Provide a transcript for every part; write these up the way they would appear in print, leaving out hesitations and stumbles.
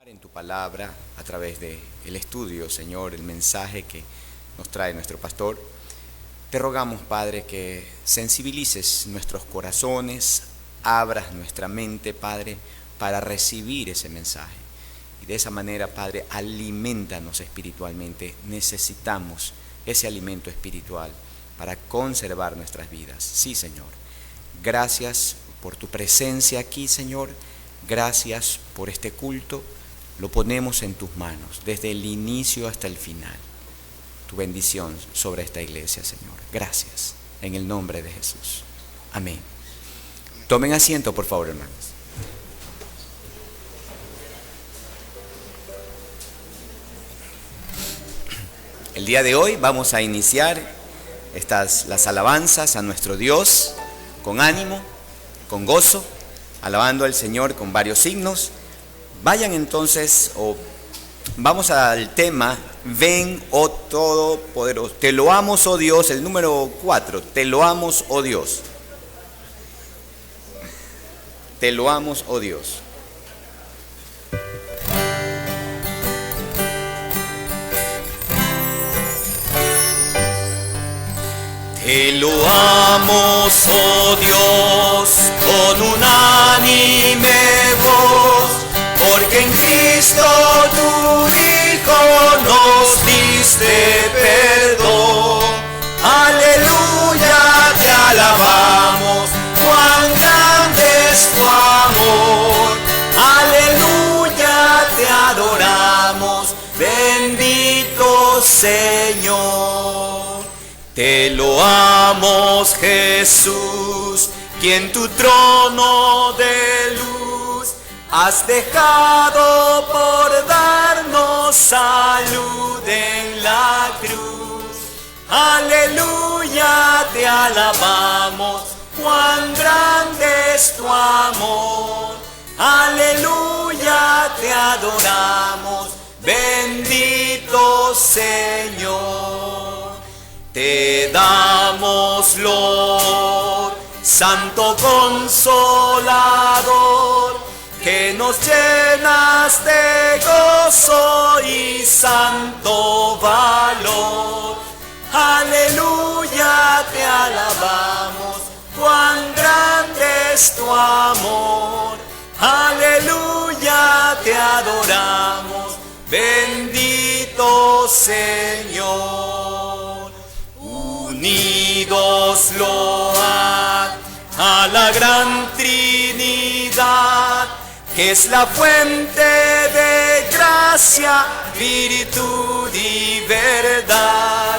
En tu palabra, a través del estudio, Señor, el mensaje que nos trae nuestro pastor, te rogamos, Padre, que sensibilices nuestros corazones, abras nuestra mente, Padre, para recibir ese mensaje. Y de esa manera, Padre, alimentanos espiritualmente. Necesitamos ese alimento espiritual para conservar nuestras vidas. Sí, Señor. Gracias por tu presencia aquí, Señor. Gracias por este culto. Lo ponemos en tus manos, desde el inicio hasta el final. Tu bendición sobre esta iglesia, Señor. Gracias, en el nombre de Jesús. Amén. Tomen asiento, por favor, hermanos. El día de hoy vamos a iniciar las alabanzas a nuestro Dios con ánimo, con gozo, alabando al Señor con varios signos. Vayan entonces, vamos al tema, ven, oh Todopoderoso. Te loamos, oh Dios, el número 4, te loamos, oh Dios. Te loamos, oh Dios. Te loamos, oh Dios, con unánime voz, porque en Cristo tu Hijo nos diste perdón. Aleluya, te alabamos, cuán grande es tu amor. Aleluya, te adoramos, bendito Señor. Te loamos, Jesús, quien tu trono de luz has dejado por darnos salud en la cruz. Aleluya, te alabamos, cuán grande es tu amor. Aleluya, te adoramos, bendito Señor. Te damos loor, Santo Consolador, que nos llenas de gozo y santo valor. Aleluya, te alabamos, cuán grande es tu amor. Aleluya, te adoramos, bendito Señor. Unidos load a la gran Trinidad, que es la fuente de gracia, virtud y verdad.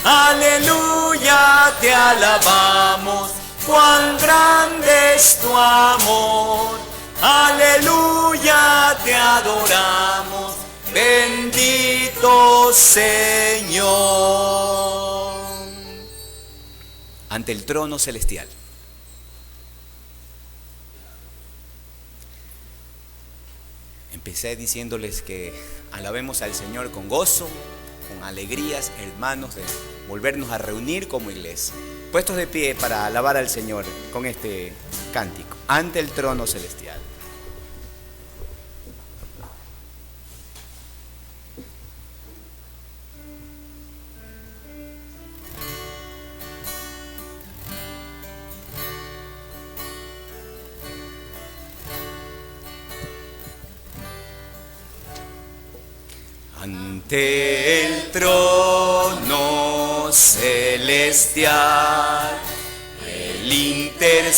Aleluya, te alabamos, cuán grande es tu amor. Aleluya, te adoramos, bendito Señor. Ante el trono celestial. Empecé diciéndoles que alabemos al Señor con gozo, con alegrías, hermanos, de volvernos a reunir como iglesia. Puestos de pie para alabar al Señor con este cántico, ante el trono celestial. Ante el trono celestial, Él intercede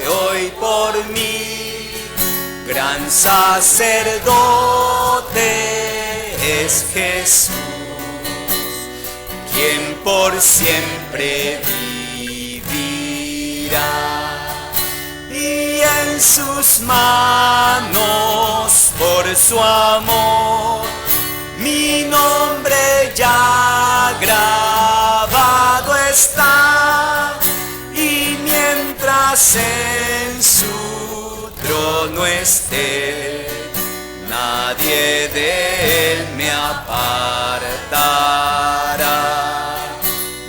hoy por mí. Gran sacerdote es Jesús, quien por siempre vivirá. Y en sus manos, por su amor, mi nombre ya grabado está. Y mientras en su trono esté, nadie de él me apartará.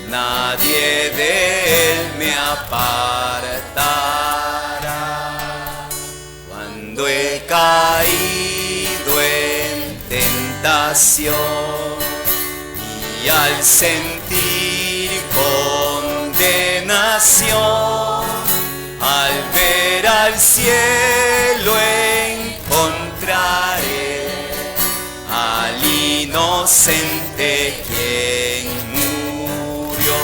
Nadie de él me apartará. Cuando el condenación, y al sentir condenación, al ver al cielo encontraré al inocente quien murió,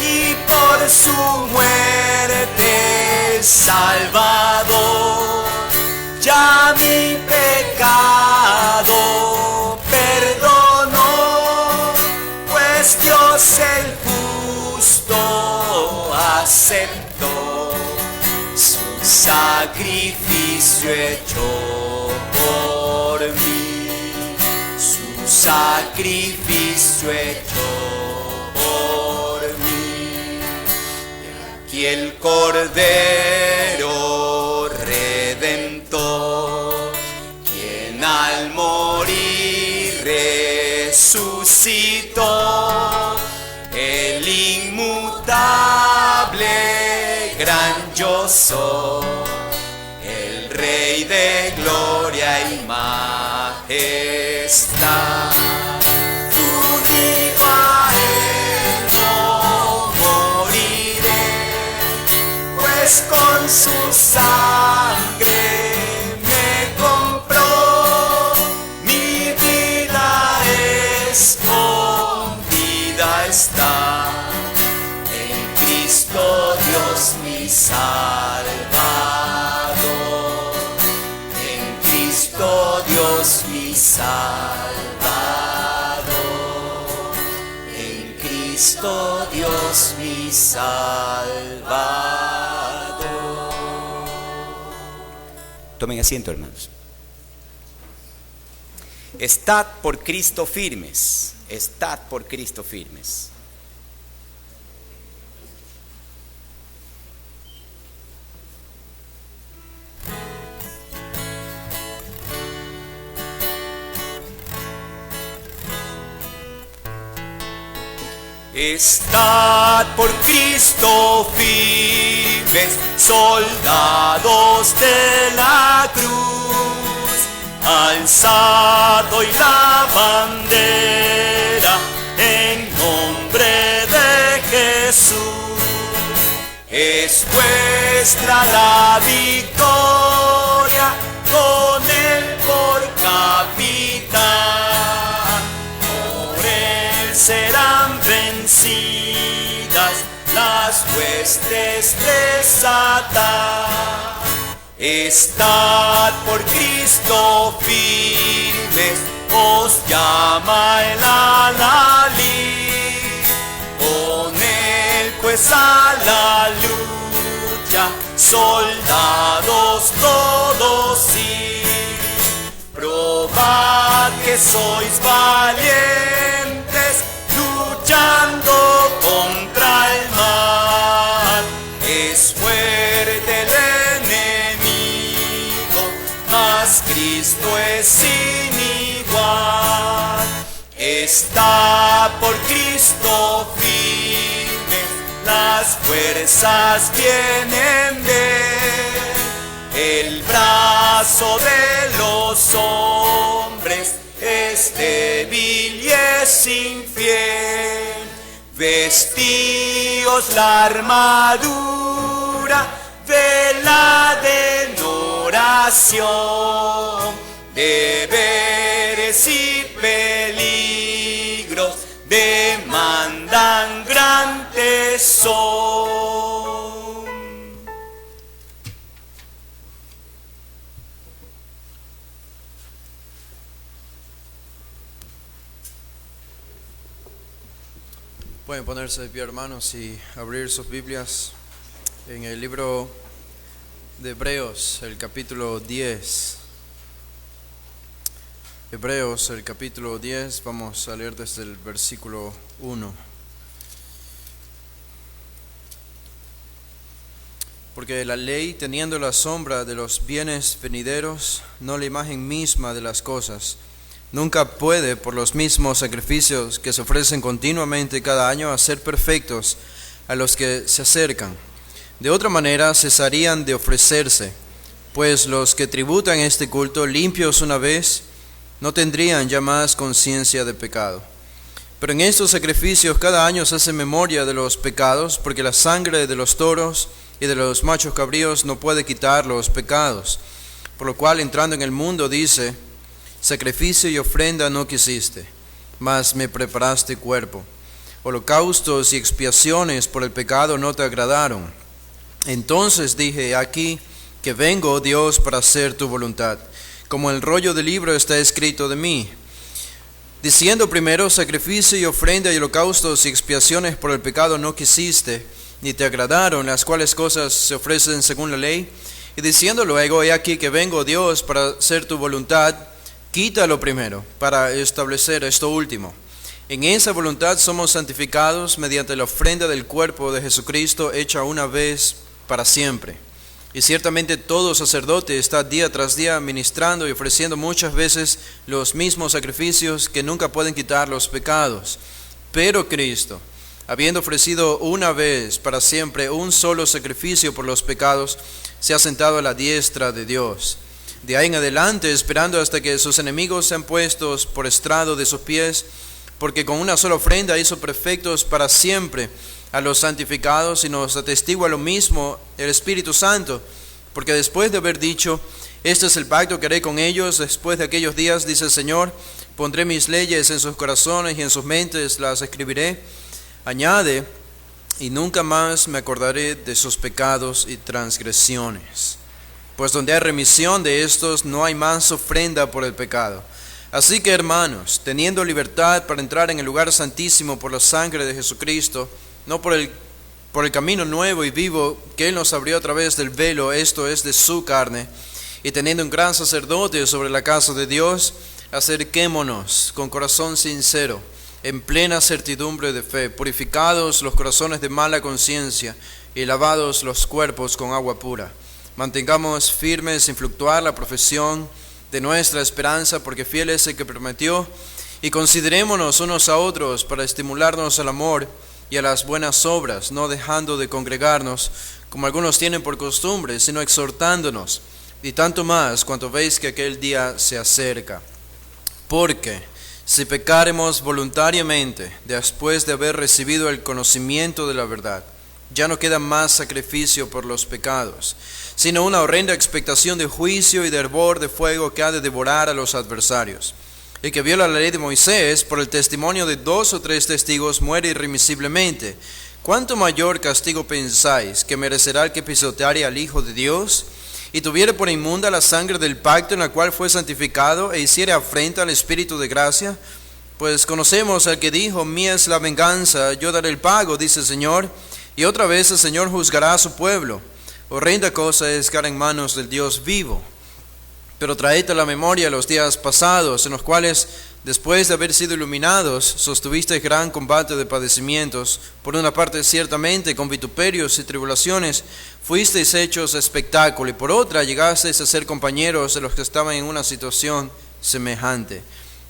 y por su muerte salvador ya mi pecado perdonó, pues Dios el justo aceptó su sacrificio hecho por mí, su sacrificio hecho por mí. Y aquí el Cordero Redentor, quien al morir resucitó, el inmutable gran yo soy, el Rey de gloria y majestad. Unido a él no moriré, pues con su sangre me compró, mi vida escondida está en Cristo Dios mi Salvador, en Cristo Dios mi Salvador, en Cristo Dios mi Salvador. Tomen asiento, hermanos. Estad por Cristo firmes, estad por Cristo firmes. Estad por Cristo firmes, soldados de la cruz, alzad hoy la bandera en nombre de Jesús. Es vuestra la victoria, con él por capitán, por él serán vencidas las huestes de Satán. Estad por Cristo firmes, os llama el alelí. Poned pues a la lucha, soldados todos y probad que sois valientes, luchando contra el mal. Es fuerte el enemigo, mas Cristo es sin igual. Está por Cristo firmes, las fuerzas vienen de el brazo de los hombres es débil y es infiel. Vestíos la armadura, velad en oración, deberes y peligros demandan gran tesón. Pueden ponerse de pie, hermanos, y abrir sus Biblias en el libro de Hebreos, el capítulo 10. Hebreos, el capítulo 10, vamos a leer desde el versículo 1. Porque la ley, teniendo la sombra de los bienes venideros, no la imagen misma de las cosas, nunca puede, por los mismos sacrificios que se ofrecen continuamente cada año, hacer perfectos a los que se acercan. De otra manera cesarían de ofrecerse, pues los que tributan este culto limpios una vez no tendrían ya más conciencia de pecado. Pero en estos sacrificios cada año se hace memoria de los pecados, porque la sangre de los toros y de los machos cabríos no puede quitar los pecados. Por lo cual, entrando en el mundo, dice: sacrificio y ofrenda no quisiste, mas me preparaste cuerpo. Holocaustos y expiaciones por el pecado no te agradaron. Entonces dije: aquí que vengo, oh Dios, para hacer tu voluntad. Como el rollo del libro está escrito de mí. Diciendo primero: sacrificio y ofrenda y holocaustos y expiaciones por el pecado no quisiste, ni te agradaron, las cuales cosas se ofrecen según la ley. Y diciendo luego: he aquí que vengo, Dios, para hacer tu voluntad, quítalo primero, para establecer esto último. En esa voluntad somos santificados mediante la ofrenda del cuerpo de Jesucristo, hecha una vez para siempre. Y ciertamente todo sacerdote está día tras día ministrando y ofreciendo muchas veces los mismos sacrificios que nunca pueden quitar los pecados. Pero Cristo, habiendo ofrecido una vez para siempre un solo sacrificio por los pecados, se ha sentado a la diestra de Dios. De ahí en adelante, esperando hasta que sus enemigos sean puestos por estrado de sus pies, porque con una sola ofrenda hizo perfectos para siempre a los santificados, y nos atestigua lo mismo el Espíritu Santo, porque después de haber dicho: este es el pacto que haré con ellos después de aquellos días, dice el Señor, pondré mis leyes en sus corazones y en sus mentes las escribiré, añade: y nunca más me acordaré de sus pecados y transgresiones. Pues donde hay remisión de estos, no hay más ofrenda por el pecado. Así que, hermanos, teniendo libertad para entrar en el lugar santísimo por la sangre de Jesucristo, no por el camino nuevo y vivo que Él nos abrió a través del velo, esto es, de su carne, y teniendo un gran sacerdote sobre la casa de Dios, acerquémonos con corazón sincero, en plena certidumbre de fe, purificados los corazones de mala conciencia y lavados los cuerpos con agua pura. Mantengamos firmes sin fluctuar la profesión de nuestra esperanza, porque fiel es el que prometió, y considerémonos unos a otros para estimularnos al amor y a las buenas obras, no dejando de congregarnos, como algunos tienen por costumbre, sino exhortándonos, y tanto más cuanto veis que aquel día se acerca. Porque si pecaremos voluntariamente, después de haber recibido el conocimiento de la verdad, ya no queda más sacrificio por los pecados, sino una horrenda expectación de juicio y de hervor de fuego que ha de devorar a los adversarios. El que viola la ley de Moisés por el testimonio de 2 o 3 testigos muere irremisiblemente. ¿Cuánto mayor castigo pensáis que merecerá el que pisoteare al Hijo de Dios y tuviere por inmunda la sangre del pacto en la cual fue santificado e hiciere afrenta al Espíritu de gracia? Pues conocemos al que dijo: mía es la venganza, yo daré el pago, dice el Señor. Y otra vez el Señor juzgará a su pueblo. Horrenda cosa es caer en manos del Dios vivo. Pero traed a la memoria los días pasados, en los cuales, después de haber sido iluminados, sostuvisteis gran combate de padecimientos. Por una parte, ciertamente, con vituperios y tribulaciones, fuisteis hechos espectáculo, y por otra, llegasteis a ser compañeros de los que estaban en una situación semejante.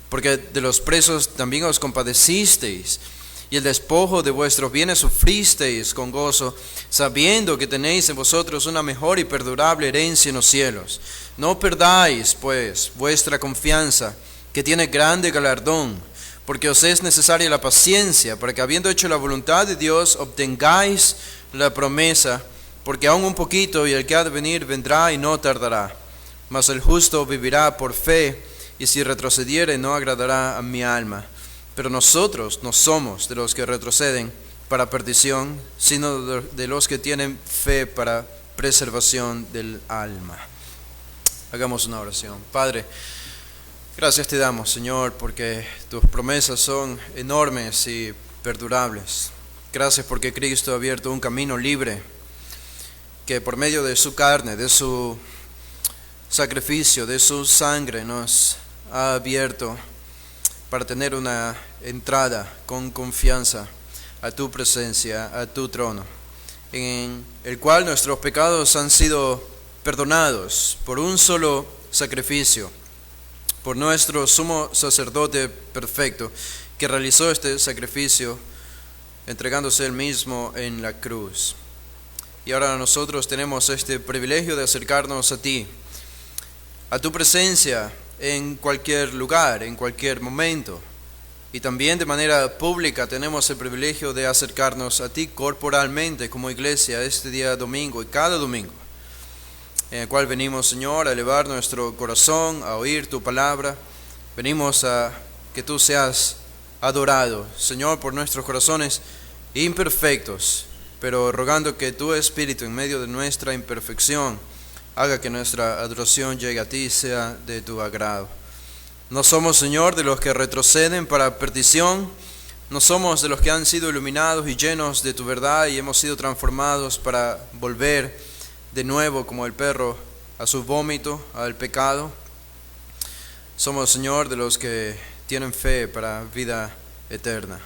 Porque de los presos también os compadecisteis, y el despojo de vuestros bienes sufristeis con gozo, sabiendo que tenéis en vosotros una mejor y perdurable herencia en los cielos. No perdáis, pues, vuestra confianza, que tiene grande galardón, porque os es necesaria la paciencia, para que, habiendo hecho la voluntad de Dios, obtengáis la promesa, porque aún un poquito, y el que ha de venir vendrá y no tardará. Mas el justo vivirá por fe, y si retrocediere no agradará a mi alma. Pero nosotros no somos de los que retroceden para perdición, sino de los que tienen fe para preservación del alma. Hagamos una oración. Padre, gracias te damos, Señor, porque tus promesas son enormes y perdurables. Gracias porque Cristo ha abierto un camino libre, que por medio de su carne, de su sacrificio, de su sangre, nos ha abierto para tener una entrada con confianza a tu presencia, a tu trono, en el cual nuestros pecados han sido perdonados por un solo sacrificio, por nuestro sumo sacerdote perfecto, que realizó este sacrificio entregándose él mismo en la cruz. Y ahora nosotros tenemos este privilegio de acercarnos a ti, a tu presencia, en cualquier lugar, en cualquier momento. Y también de manera pública tenemos el privilegio de acercarnos a ti corporalmente como iglesia este día domingo y cada domingo, en el cual venimos, Señor, a elevar nuestro corazón, a oír tu palabra. Venimos a que tú seas adorado, Señor, por nuestros corazones imperfectos, pero rogando que tu Espíritu en medio de nuestra imperfección haga que nuestra adoración llegue a ti y sea de tu agrado. No somos, Señor, de los que retroceden para perdición, no somos de los que han sido iluminados y llenos de tu verdad y hemos sido transformados para volver de nuevo como el perro a su vómito, al pecado. Somos, Señor, de los que tienen fe para vida eterna.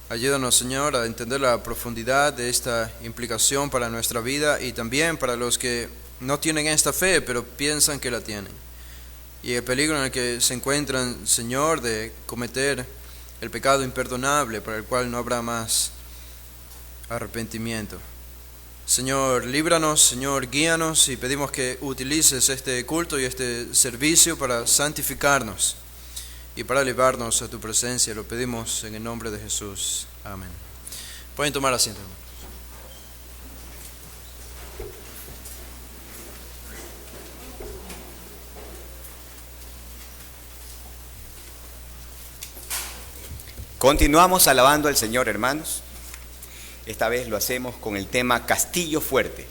Ayúdanos, Señor, a entender la profundidad de esta implicación para nuestra vida y también para los que no tienen esta fe, pero piensan que la tienen. Y el peligro en el que se encuentran, Señor, de cometer el pecado imperdonable para el cual no habrá más arrepentimiento. Señor, líbranos, Señor, guíanos y pedimos que utilices este culto y este servicio para santificarnos y para elevarnos a tu presencia. Lo pedimos en el nombre de Jesús. Amén. Pueden tomar asiento, hermano. Continuamos alabando al Señor, hermanos. Esta vez lo hacemos con el tema Castillo Fuerte.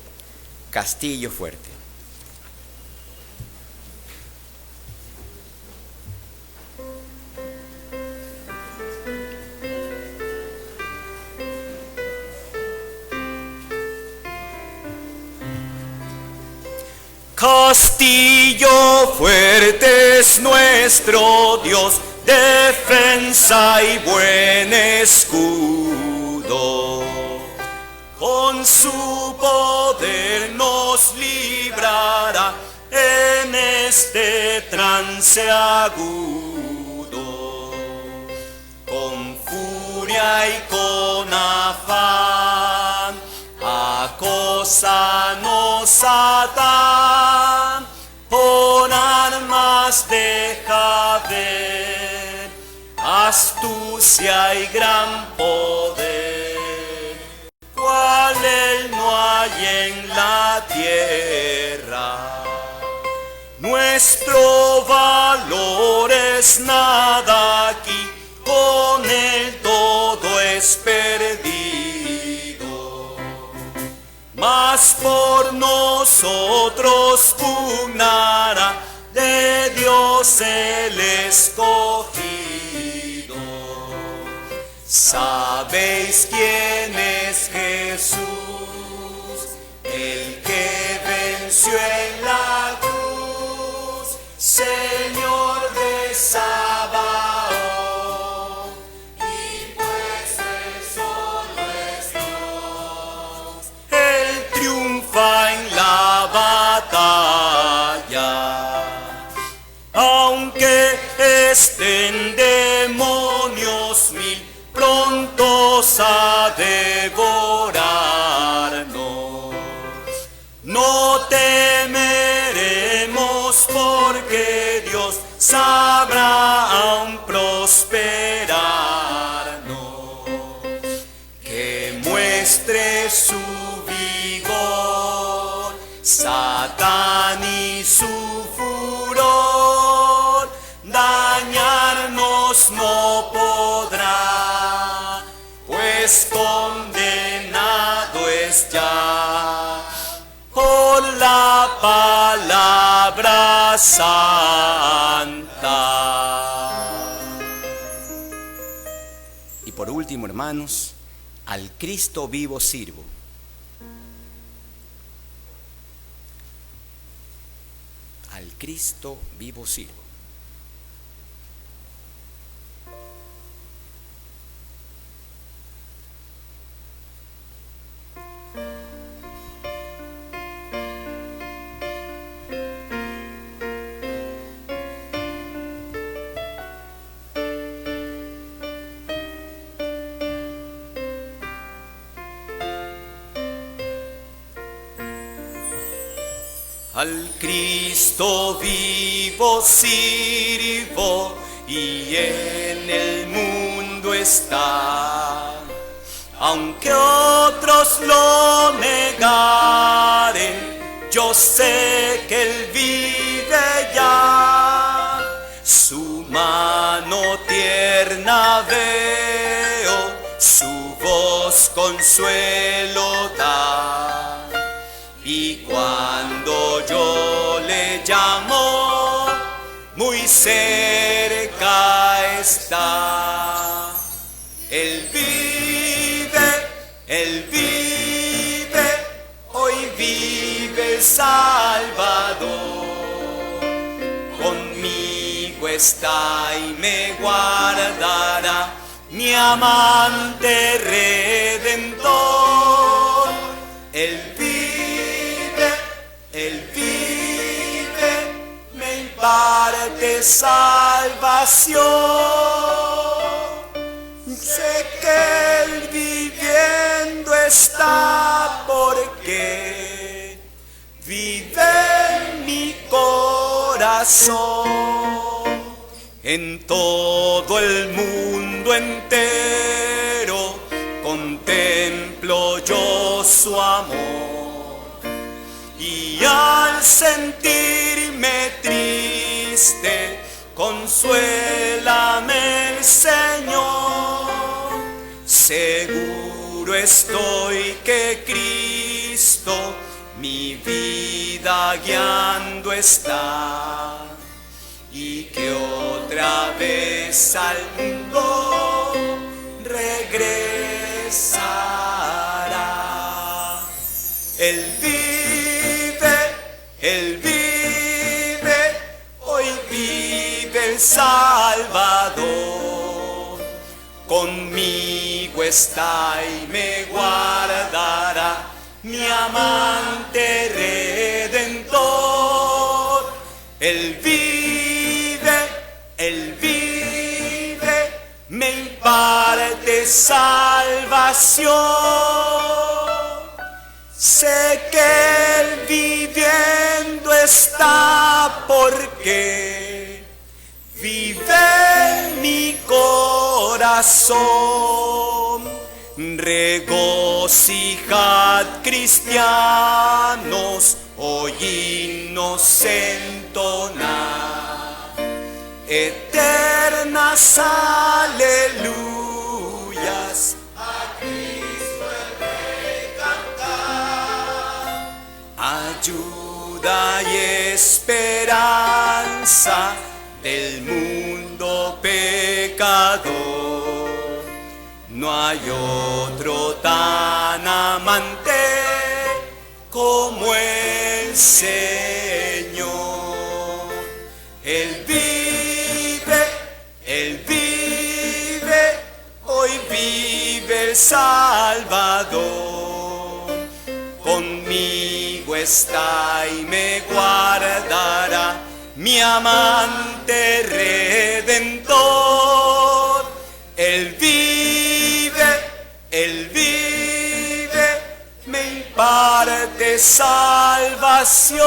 Castillo Fuerte. Castillo fuerte es nuestro Dios, defensa y buen escudo. Con su poder nos librará en este trance agudo. Con furia y con afán, acósanos Satán, con armas deja ver astucia y gran poder, cual él no hay en la tierra. Nuestro valor es nada aquí, con él todo es perdido. Mas por nosotros pugnará de Dios el escogido. ¿Sabéis quién es Jesús? El que venció en la cruz, Señor de Sabaoth, y pues Él solo es Dios. Él triunfa en la batalla, aunque estén demonios mil prontos a devorarnos. No temeremos porque Dios sabrá aún prosperarnos. Que muestre su vigor Satán y su furor, dañarnos no podrá, pues condenado es ya por la palabra santa. Y por último, hermanos, al Cristo vivo sirvo. Al Cristo vivo sirvo. Al Cristo vivo sirvo y en el mundo está. Aunque otros lo negaren, yo sé que Él vive ya. Su mano tierna veo, su voz consuelo da. Y cuando yo le llamo, muy cerca está. Él vive, hoy vive el Salvador. Conmigo está y me guardará, mi amante Redentor. Él vive, me imparte salvación. Sé que Él viviendo está porque vive en mi corazón. En todo el mundo entero contemplo yo su amor. Y al sentirme triste, consuélame el Señor. Seguro estoy que Cristo mi vida guiando está, y que otra vez al mundo regresará. Él vive, hoy vive el Salvador. Conmigo está y me guardará, mi amante Redentor. Él vive, me imparte salvación. Sé que Él viviendo está porque vive en mi corazón. Regocijad, cristianos, hoy himnos entonar, eternas aleluyas a Cristo el Rey cantar. Ayuda y esperanza del mundo pecador. No hay otro tan amante como el Señor. Él vive, hoy vive el Salvador. Conmigo está y me guardará, mi amante Redentor. Él vive, me imparte salvación.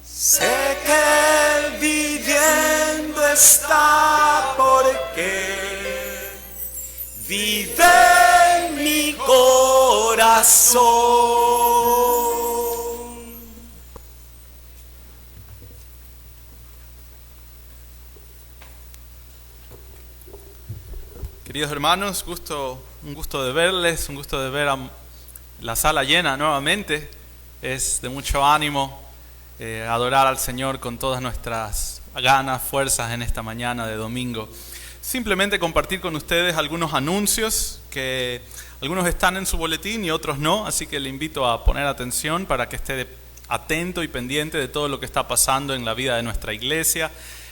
Sé que Él viviendo está porque vive en mi corazón. Queridos hermanos, un gusto de verles, un gusto de ver a la sala llena nuevamente. Es de mucho ánimo adorar al Señor con todas nuestras ganas, fuerzas en esta mañana de domingo. Simplemente compartir con ustedes algunos anuncios que algunos están en su boletín y otros no, así que le invito a poner atención para que esté atento y pendiente de todo lo que está pasando en la vida de nuestra iglesia.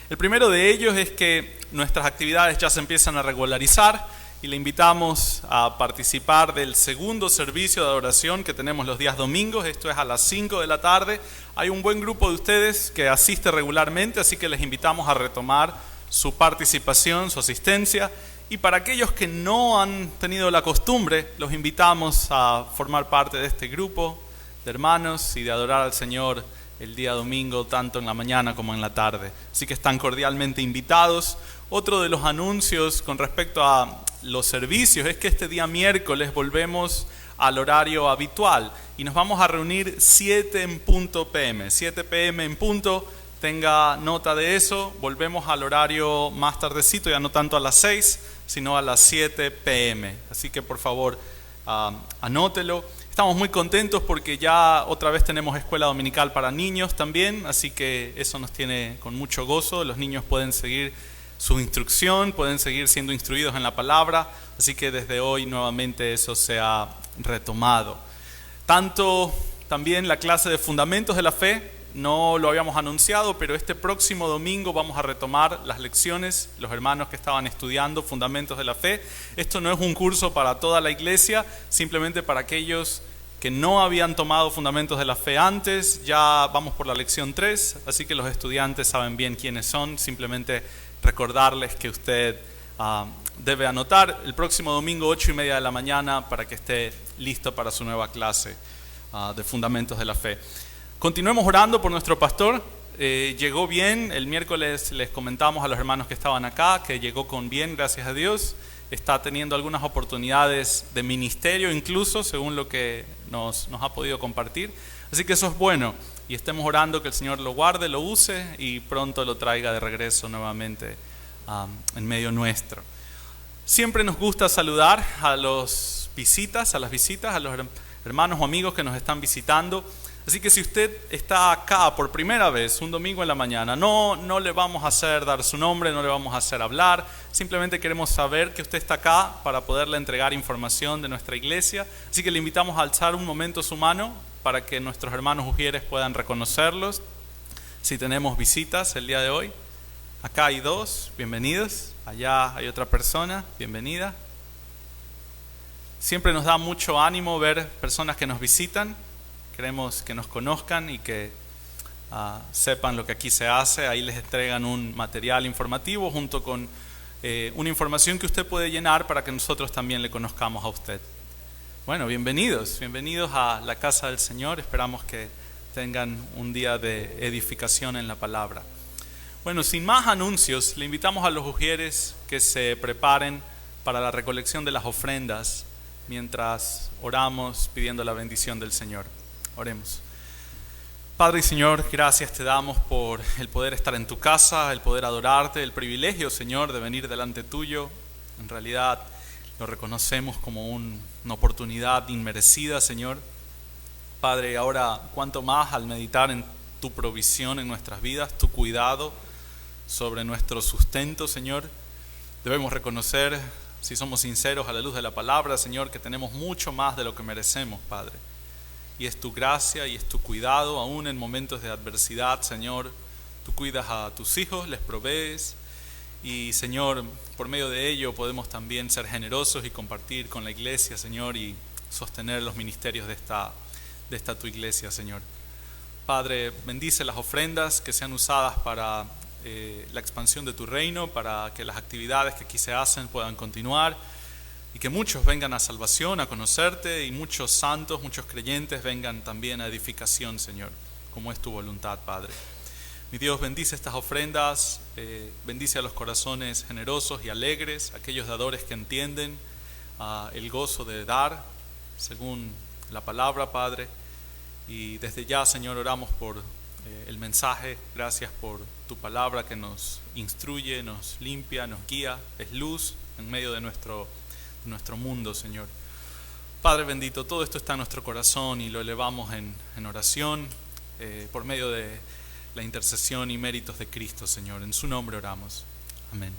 El primero de ellos es que nuestras actividades ya se empiezan a regularizar y le invitamos a participar del segundo servicio de adoración que tenemos los días domingos. Esto es a las 5 de la tarde. Hay un buen grupo de ustedes que asiste regularmente, así que les invitamos a retomar su participación, su asistencia. Y para aquellos que no han tenido la costumbre, los invitamos a formar parte de este grupo de hermanos y de adorar al Señor el día domingo, tanto en la mañana como en la tarde. Así que están cordialmente invitados. Otro de los anuncios con respecto a los servicios es que este día miércoles volvemos al horario habitual y nos vamos a reunir 7 en punto PM, 7 PM en punto. Tenga nota de eso. Volvemos al horario más tardecito, ya no tanto a las 6, sino a las 7 PM. Así que por favor, anótelo. Estamos muy contentos porque ya otra vez tenemos escuela dominical para niños también, así que eso nos tiene con mucho gozo. Los niños pueden seguir su instrucción, pueden seguir siendo instruidos en la palabra, así que desde hoy nuevamente eso se ha retomado. Tanto también la clase de fundamentos de la fe, no lo habíamos anunciado, pero este próximo domingo vamos a retomar las lecciones, los hermanos que estaban estudiando fundamentos de la fe. Esto no es un curso para toda la iglesia, simplemente para aquellos que no habían tomado fundamentos de la fe antes. Ya vamos por la lección 3, así que los estudiantes saben bien quiénes son. Simplemente recordarles que usted debe anotar el próximo domingo 8:30 de la mañana para que esté listo para su nueva clase de fundamentos de la fe. Continuemos orando por nuestro pastor. Llegó bien. El miércoles les comentamos a los hermanos que estaban acá que llegó con bien, gracias a Dios. Está teniendo algunas oportunidades de ministerio incluso, según lo que nos ha podido compartir. Así que eso es bueno. Y estemos orando que el Señor lo guarde, lo use y pronto lo traiga de regreso nuevamente en medio nuestro. Siempre nos gusta saludar a las visitas, a los hermanos o amigos que nos están visitando. Así que si usted está acá por primera vez, un domingo en la mañana, no le vamos a hacer dar su nombre, no le vamos a hacer hablar, simplemente queremos saber que usted está acá para poderle entregar información de nuestra iglesia. Así que le invitamos a alzar un momento su mano para que nuestros hermanos ujieres puedan reconocerlos. Si tenemos visitas el día de hoy, acá hay 2, bienvenidos. Allá hay otra persona, bienvenida. Siempre nos da mucho ánimo ver personas que nos visitan. Queremos que nos conozcan y que sepan lo que aquí se hace. Ahí les entregan un material informativo junto con una información que usted puede llenar para que nosotros también le conozcamos a usted. Bueno, bienvenidos a la casa del Señor. Esperamos que tengan un día de edificación en la palabra. Bueno, sin más anuncios, le invitamos a los ujieres que se preparen para la recolección de las ofrendas mientras oramos pidiendo la bendición del Señor. Oremos. Padre y Señor, gracias te damos por el poder estar en tu casa, el poder adorarte, el privilegio, Señor, de venir delante tuyo. En realidad lo reconocemos como una oportunidad inmerecida, Señor. Padre, ahora cuanto más al meditar en tu provisión en nuestras vidas, tu cuidado sobre nuestro sustento, Señor, debemos reconocer, si somos sinceros a la luz de la palabra, Señor, que tenemos mucho más de lo que merecemos, Padre. Y es tu gracia y es tu cuidado, aún en momentos de adversidad, Señor. Tú cuidas a tus hijos, les provees. Y, Señor, por medio de ello podemos también ser generosos y compartir con la iglesia, Señor, y sostener los ministerios de esta tu iglesia, Señor. Padre, bendice las ofrendas que sean usadas para la expansión de tu reino, para que las actividades que aquí se hacen puedan continuar. Y que muchos vengan a salvación, a conocerte, y muchos santos, muchos creyentes vengan también a edificación, Señor, como es tu voluntad, Padre. Mi Dios, bendice estas ofrendas, bendice a los corazones generosos y alegres, aquellos dadores que entienden el gozo de dar, según la palabra, Padre. Y desde ya, Señor, oramos por el mensaje. Gracias por tu palabra que nos instruye, nos limpia, nos guía, es luz en medio de nuestro mundo, Señor. Padre bendito, todo esto está en nuestro corazón y lo elevamos en oración por medio de la intercesión y méritos de Cristo, Señor. En su nombre oramos. Amén.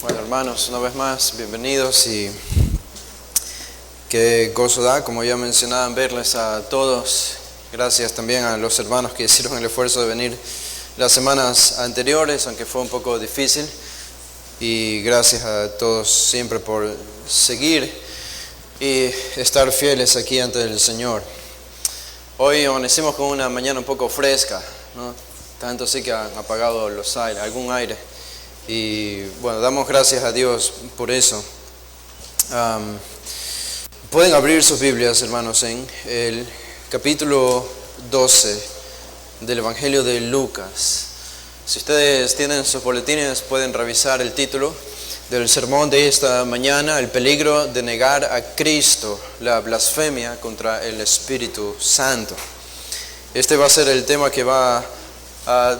Bueno, hermanos, una vez más, bienvenidos y qué gozo da, como ya mencionaban, verles a todos. Gracias también a los hermanos que hicieron el esfuerzo de venir las semanas anteriores, aunque fue un poco difícil. Y gracias a todos siempre por seguir y estar fieles aquí ante el Señor. Hoy amanecimos con una mañana un poco fresca, ¿no? Tanto así que han apagado los aires, algún aire. Y bueno, damos gracias a Dios por eso. Pueden abrir sus Biblias, hermanos, en el capítulo 12 del Evangelio de Lucas. Si ustedes tienen sus boletines, pueden revisar el título del sermón de esta mañana: el peligro de negar a Cristo, la blasfemia contra el Espíritu Santo. Este va a ser el tema que va a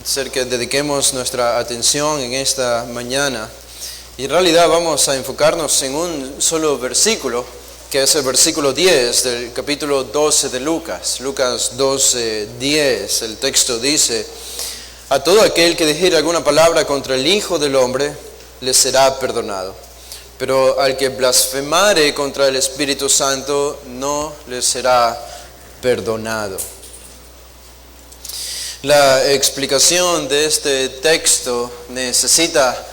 ser que dediquemos nuestra atención en esta mañana. Y en realidad vamos a enfocarnos en un solo versículo, que es el versículo 10 del capítulo 12 de Lucas. Lucas 12, 10. El texto dice: a todo aquel que dijere alguna palabra contra el Hijo del Hombre, le será perdonado. Pero al que blasfemare contra el Espíritu Santo, no le será perdonado. La explicación de este texto necesita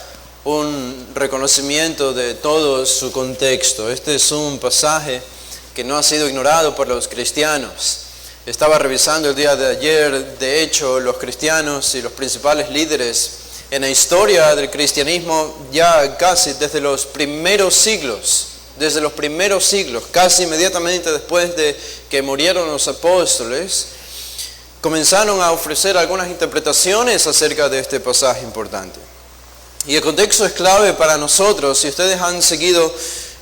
un reconocimiento de todo su contexto. Este es un pasaje que no ha sido ignorado por los cristianos. Estaba revisando el día de ayer, de hecho, los cristianos y los principales líderes en la historia del cristianismo, ya casi desde los primeros siglos, casi inmediatamente después de que murieron los apóstoles, comenzaron a ofrecer algunas interpretaciones acerca de este pasaje importante. Y el contexto es clave para nosotros. Si ustedes han seguido,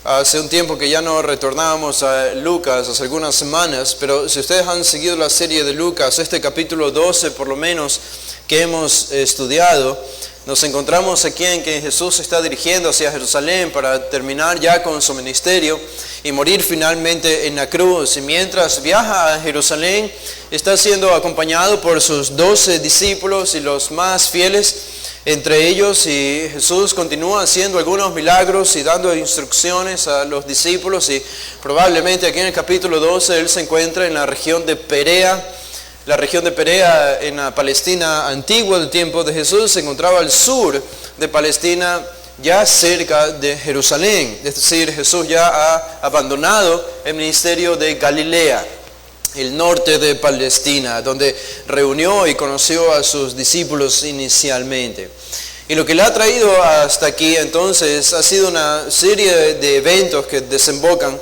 hace un tiempo que ya no retornábamos a Lucas, hace algunas semanas, pero si ustedes han seguido la serie de Lucas, este capítulo 12 por lo menos que hemos estudiado, nos encontramos aquí en que Jesús se está dirigiendo hacia Jerusalén para terminar ya con su ministerio y morir finalmente en la cruz. Y mientras viaja a Jerusalén, está siendo acompañado por sus 12 discípulos y los más fieles entre ellos, y Jesús continúa haciendo algunos milagros y dando instrucciones a los discípulos. Y probablemente aquí en el capítulo 12 él se encuentra en la región de Perea. La región de Perea en la Palestina antigua del tiempo de Jesús se encontraba al sur de Palestina, ya cerca de Jerusalén. Es decir, Jesús ya ha abandonado el ministerio de Galilea, el norte de Palestina, donde reunió y conoció a sus discípulos inicialmente. Y lo que le ha traído hasta aquí entonces ha sido una serie de eventos que desembocan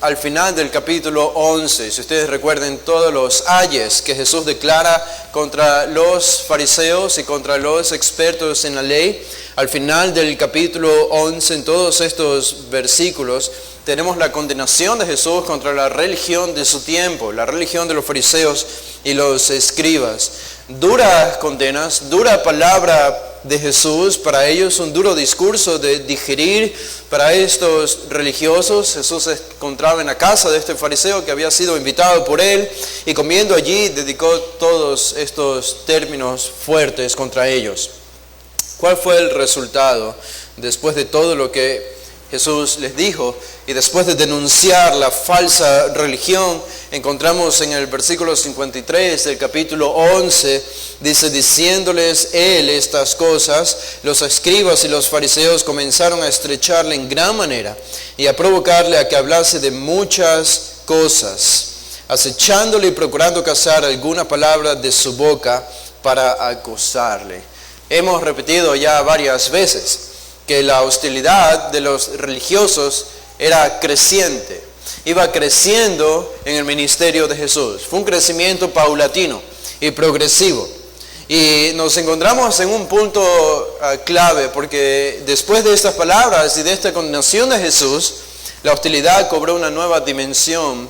al final del capítulo 11. Si ustedes recuerden todos los ayes que Jesús declara contra los fariseos y contra los expertos en la ley, al final del capítulo 11, en todos estos versículos, tenemos la condenación de Jesús contra la religión de su tiempo, la religión de los fariseos y los escribas. Duras condenas, dura palabra de Jesús, para ellos un duro discurso de digerir para estos religiosos. Jesús se encontraba en la casa de este fariseo que había sido invitado por él y comiendo allí dedicó todos estos términos fuertes contra ellos. ¿Cuál fue el resultado después de todo lo que Jesús les dijo? Y después de denunciar la falsa religión, encontramos en el versículo 53 del capítulo 11, dice, diciéndoles él estas cosas, los escribas y los fariseos comenzaron a estrecharle en gran manera y a provocarle a que hablase de muchas cosas, acechándole y procurando cazar alguna palabra de su boca para acusarle. Hemos repetido ya varias veces que la hostilidad de los religiosos era creciente, iba creciendo en el ministerio de Jesús. Fue un crecimiento paulatino y progresivo. Y nos encontramos en un punto clave, porque después de estas palabras y de esta condenación de Jesús, la hostilidad cobró una nueva dimensión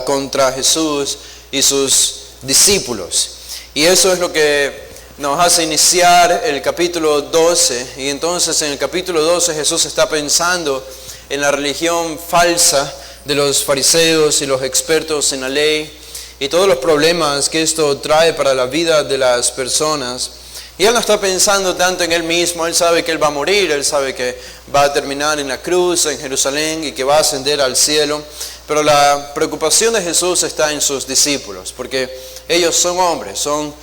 contra Jesús y sus discípulos. Y eso es lo que nos hace iniciar el capítulo 12, y entonces en el capítulo 12 Jesús está pensando en la religión falsa de los fariseos y los expertos en la ley y todos los problemas que esto trae para la vida de las personas. Y él no está pensando tanto en él mismo. Él sabe que él va a morir, él sabe que va a terminar en la cruz en Jerusalén y que va a ascender al cielo, pero la preocupación de Jesús está en sus discípulos, porque ellos son hombres, son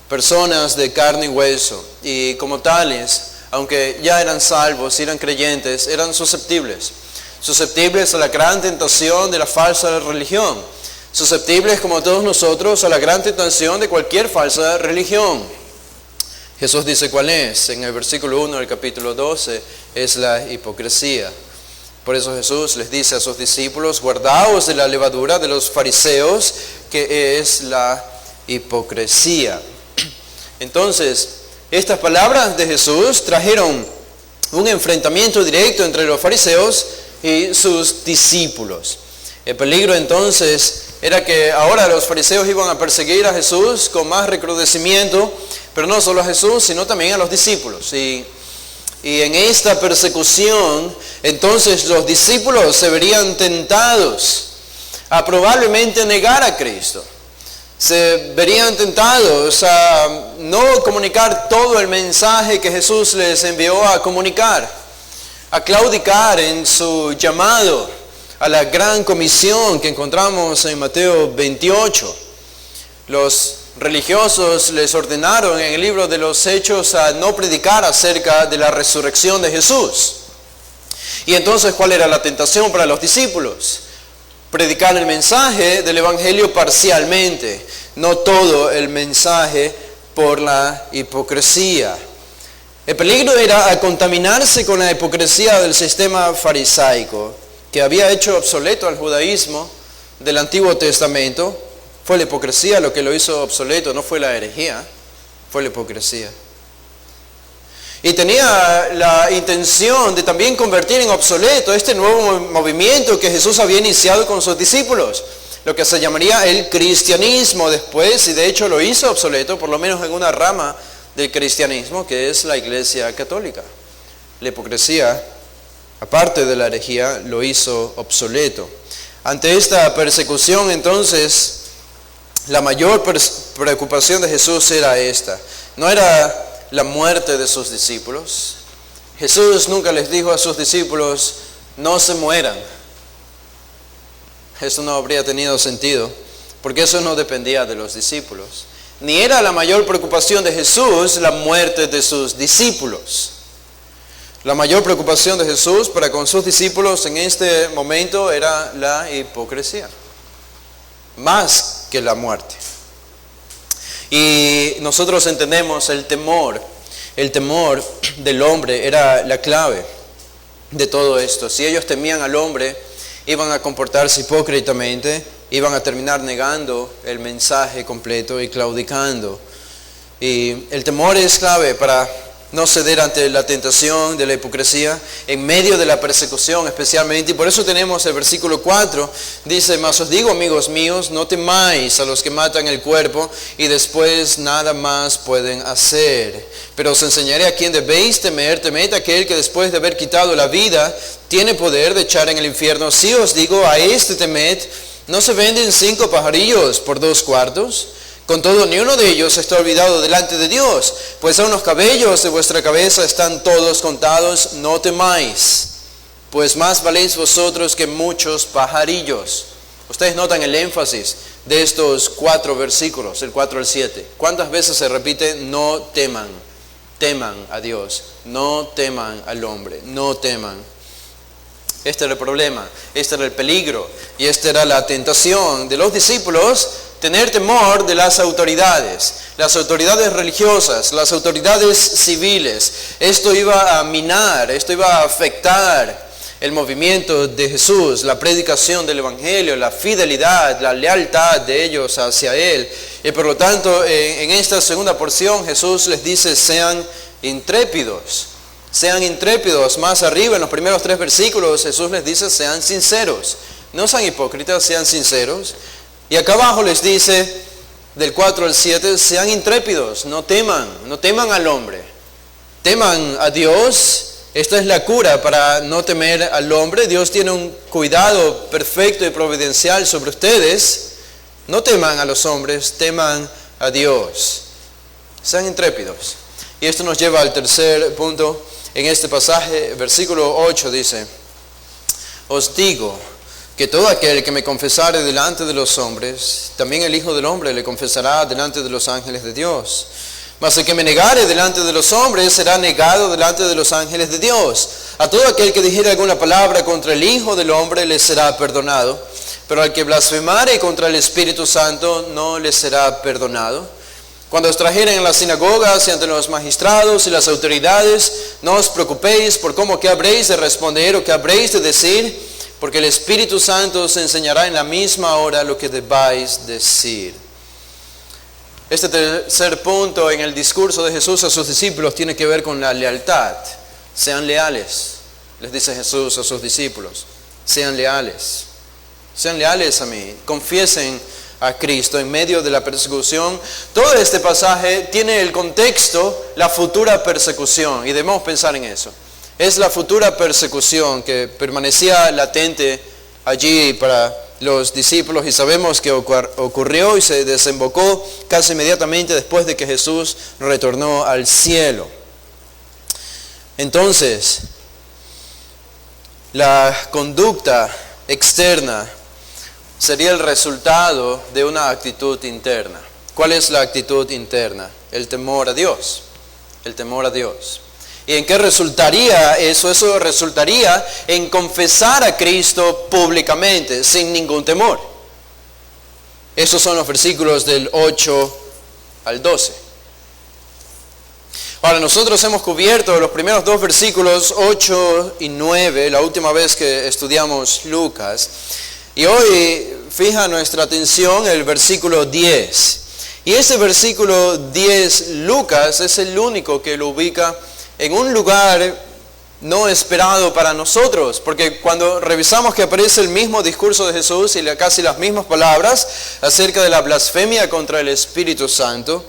personas de carne y hueso, y como tales, aunque ya eran salvos y eran creyentes, eran susceptibles a la gran tentación de la falsa religión, susceptibles como todos nosotros a la gran tentación de cualquier falsa religión. Jesús dice cuál es, en el versículo 1 del capítulo 12, es la hipocresía. Por eso Jesús les dice a sus discípulos, guardaos de la levadura de los fariseos, que es la hipocresía. Entonces, estas palabras de Jesús trajeron un enfrentamiento directo entre los fariseos y sus discípulos. El peligro entonces era que ahora los fariseos iban a perseguir a Jesús con más recrudecimiento, pero no solo a Jesús, sino también a los discípulos. Y en esta persecución, entonces los discípulos se verían tentados a probablemente negar a Cristo. Se verían tentados a no comunicar todo el mensaje que Jesús les envió a comunicar, a claudicar en su llamado a la gran comisión que encontramos en Mateo 28. Los religiosos les ordenaron en el libro de los Hechos a no predicar acerca de la resurrección de Jesús. Y entonces, ¿cuál era la tentación para los discípulos? Predicar el mensaje del Evangelio parcialmente, no todo el mensaje, por la hipocresía. El peligro era contaminarse con la hipocresía del sistema farisaico, que había hecho obsoleto al judaísmo del Antiguo Testamento. Fue la hipocresía lo que lo hizo obsoleto, no fue la herejía, fue la hipocresía. Y tenía la intención de también convertir en obsoleto este nuevo movimiento que Jesús había iniciado con sus discípulos, lo que se llamaría el cristianismo después, y de hecho lo hizo obsoleto, por lo menos en una rama del cristianismo, que es la Iglesia Católica. La hipocresía, aparte de la herejía, lo hizo obsoleto. Ante esta persecución, entonces, la mayor preocupación de Jesús era esta. No era la muerte de sus discípulos. Jesús nunca les dijo a sus discípulos, no se mueran. Eso no habría tenido sentido, porque eso no dependía de los discípulos. Ni era la mayor preocupación de Jesús la muerte de sus discípulos. La mayor preocupación de Jesús para con sus discípulos en este momento era la hipocresía, más que la muerte. Y nosotros entendemos el temor El temor del hombre era la clave de todo esto. Si ellos temían al hombre, iban a comportarse hipócritamente, iban a terminar negando el mensaje completo y claudicando. Y el temor es clave para no ceder ante la tentación de la hipocresía en medio de la persecución especialmente. Y por eso tenemos el versículo 4, dice: mas os digo, amigos míos, no temáis a los que matan el cuerpo y después nada más pueden hacer. Pero os enseñaré a quién debéis temer. Temed a aquel que después de haber quitado la vida tiene poder de echar en el infierno. Si os digo, a este temed. ¿No se venden 5 pajarillos por 2 cuartos? Con todo, ni uno de ellos está olvidado delante de Dios, pues aun los cabellos de vuestra cabeza están todos contados. No temáis, pues más valéis vosotros que muchos pajarillos. Ustedes notan el énfasis de estos 4 versículos, el 4 al 7. ¿Cuántas veces se repite? No teman, teman a Dios, no teman al hombre, no teman. Este era el problema, este era el peligro y esta era la tentación de los discípulos: tener temor de las autoridades religiosas, las autoridades civiles. Esto iba a minar, esto iba a afectar el movimiento de Jesús, la predicación del Evangelio, la fidelidad, la lealtad de ellos hacia Él. Y por lo tanto, en esta segunda porción Jesús les dice: sean intrépidos. Sean intrépidos. Más arriba, en los primeros 3 versículos, Jesús les dice: sean sinceros. No sean hipócritas, sean sinceros. Y acá abajo les dice, del 4 al 7, sean intrépidos, no teman al hombre. Teman a Dios. Esta es la cura para no temer al hombre. Dios tiene un cuidado perfecto y providencial sobre ustedes. No teman a los hombres, teman a Dios. Sean intrépidos. Y esto nos lleva al tercer punto. En este pasaje, versículo 8 dice: os digo que todo aquel que me confesare delante de los hombres, también el Hijo del Hombre le confesará delante de los ángeles de Dios. Mas el que me negare delante de los hombres será negado delante de los ángeles de Dios. A todo aquel que dijere alguna palabra contra el Hijo del Hombre le será perdonado, pero al que blasfemare contra el Espíritu Santo no le será perdonado. Cuando os trajeren en las sinagogas y ante los magistrados y las autoridades, no os preocupéis por cómo qué habréis de responder o qué habréis de decir, porque el Espíritu Santo os enseñará en la misma hora lo que debáis decir. Este tercer punto en el discurso de Jesús a sus discípulos tiene que ver con la lealtad. Sean leales, les dice Jesús a sus discípulos. Sean leales a mí. Confiesen a Cristo en medio de la persecución. Todo este pasaje tiene el contexto, la futura persecución, y debemos pensar en eso. Es la futura persecución que permanecía latente allí para los discípulos, y sabemos que ocurrió y se desembocó casi inmediatamente después de que Jesús retornó al cielo. Entonces, la conducta externa sería el resultado de una actitud interna. ¿Cuál es la actitud interna? El temor a Dios. El temor a Dios. ¿Y en qué resultaría eso? Eso resultaría en confesar a Cristo públicamente, sin ningún temor. Esos son los versículos del 8 al 12. Ahora, nosotros hemos cubierto los primeros 2 versículos, 8 y 9, la última vez que estudiamos Lucas. Y hoy fija nuestra atención el versículo 10. Y ese versículo 10, Lucas es el único que lo ubica en un lugar no esperado para nosotros. Porque cuando revisamos que aparece el mismo discurso de Jesús y casi las mismas palabras acerca de la blasfemia contra el Espíritu Santo,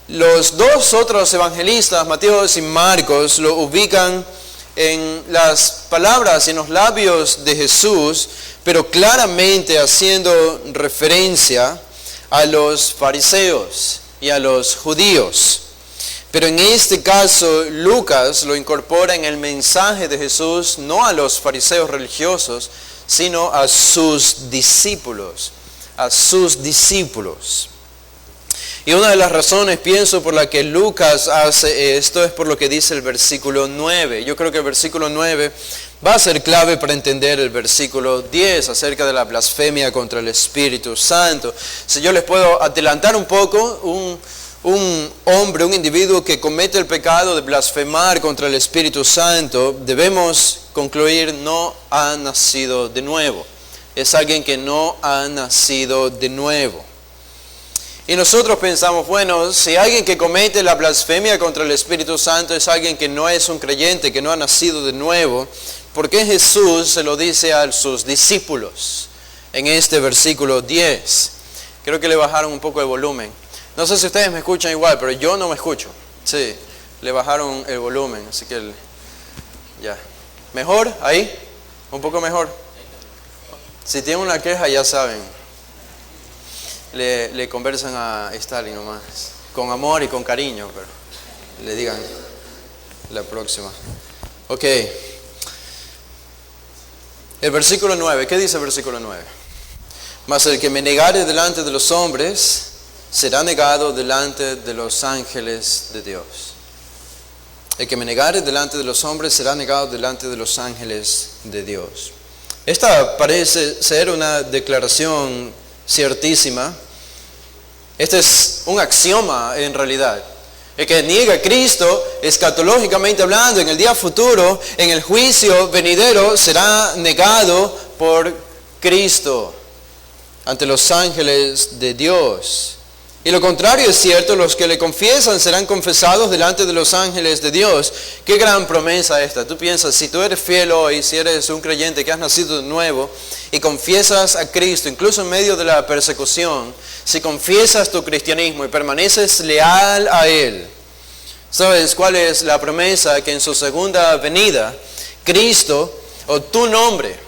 los 2 otros evangelistas, Mateo y Marcos, lo ubican en las palabras, en los labios de Jesús, pero claramente haciendo referencia a los fariseos y a los judíos. Pero en este caso, Lucas lo incorpora en el mensaje de Jesús, no a los fariseos religiosos, sino a sus discípulos, Y una de las razones, pienso, por la que Lucas hace esto es por lo que dice el versículo 9. Yo creo que el versículo 9 va a ser clave para entender el versículo 10 acerca de la blasfemia contra el Espíritu Santo. Si yo les puedo adelantar un poco, un hombre, un individuo que comete el pecado de blasfemar contra el Espíritu Santo, debemos concluir no ha nacido de nuevo. Es alguien que no ha nacido de nuevo. Y nosotros pensamos, bueno, si alguien que comete la blasfemia contra el Espíritu Santo es alguien que no es un creyente, que no ha nacido de nuevo, ¿por qué Jesús se lo dice a sus discípulos en este versículo 10? Creo que le bajaron un poco el volumen. No sé si ustedes me escuchan igual, pero yo no me escucho. Sí, le bajaron el volumen, así que ya. ¿Mejor? ¿Ahí? ¿Un poco mejor? Si tienen una queja, ya saben. Le conversan a Stalin nomás, con amor y con cariño, pero le digan la próxima. Ok. El versículo 9, ¿qué dice el versículo 9? Mas el que me negare delante de los hombres, será negado delante de los ángeles de Dios. El que me negare delante de los hombres, será negado delante de los ángeles de Dios. Esta parece ser una declaración ciertísima. Este es un axioma en realidad. El que niega a Cristo, escatológicamente hablando, en el día futuro, en el juicio venidero, será negado por Cristo ante los ángeles de Dios. Y lo contrario es cierto, los que le confiesan serán confesados delante de los ángeles de Dios. Qué gran promesa esta. Tú piensas, si tú eres fiel hoy, si eres un creyente que has nacido de nuevo y confiesas a Cristo, incluso en medio de la persecución, si confiesas tu cristianismo y permaneces leal a Él, ¿sabes cuál es la promesa? Que en su segunda venida, Cristo, o tu nombre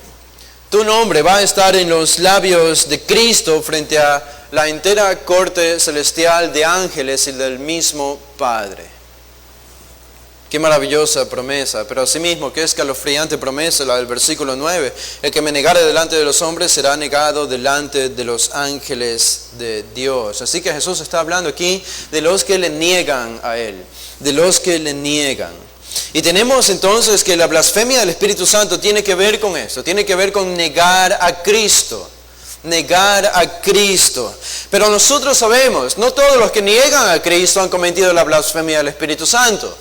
va a estar en los labios de Cristo frente a la entera corte celestial de ángeles y del mismo Padre. Qué maravillosa promesa, pero asimismo, qué escalofriante promesa la del versículo 9. El que me negare delante de los hombres será negado delante de los ángeles de Dios. Así que Jesús está hablando aquí de los que le niegan a Él, de los que le niegan. Y tenemos entonces que la blasfemia del Espíritu Santo tiene que ver con esto, tiene que ver con negar a Cristo. Negar a Cristo. Pero nosotros sabemos, no todos los que niegan a Cristo han cometido la blasfemia del Espíritu Santo.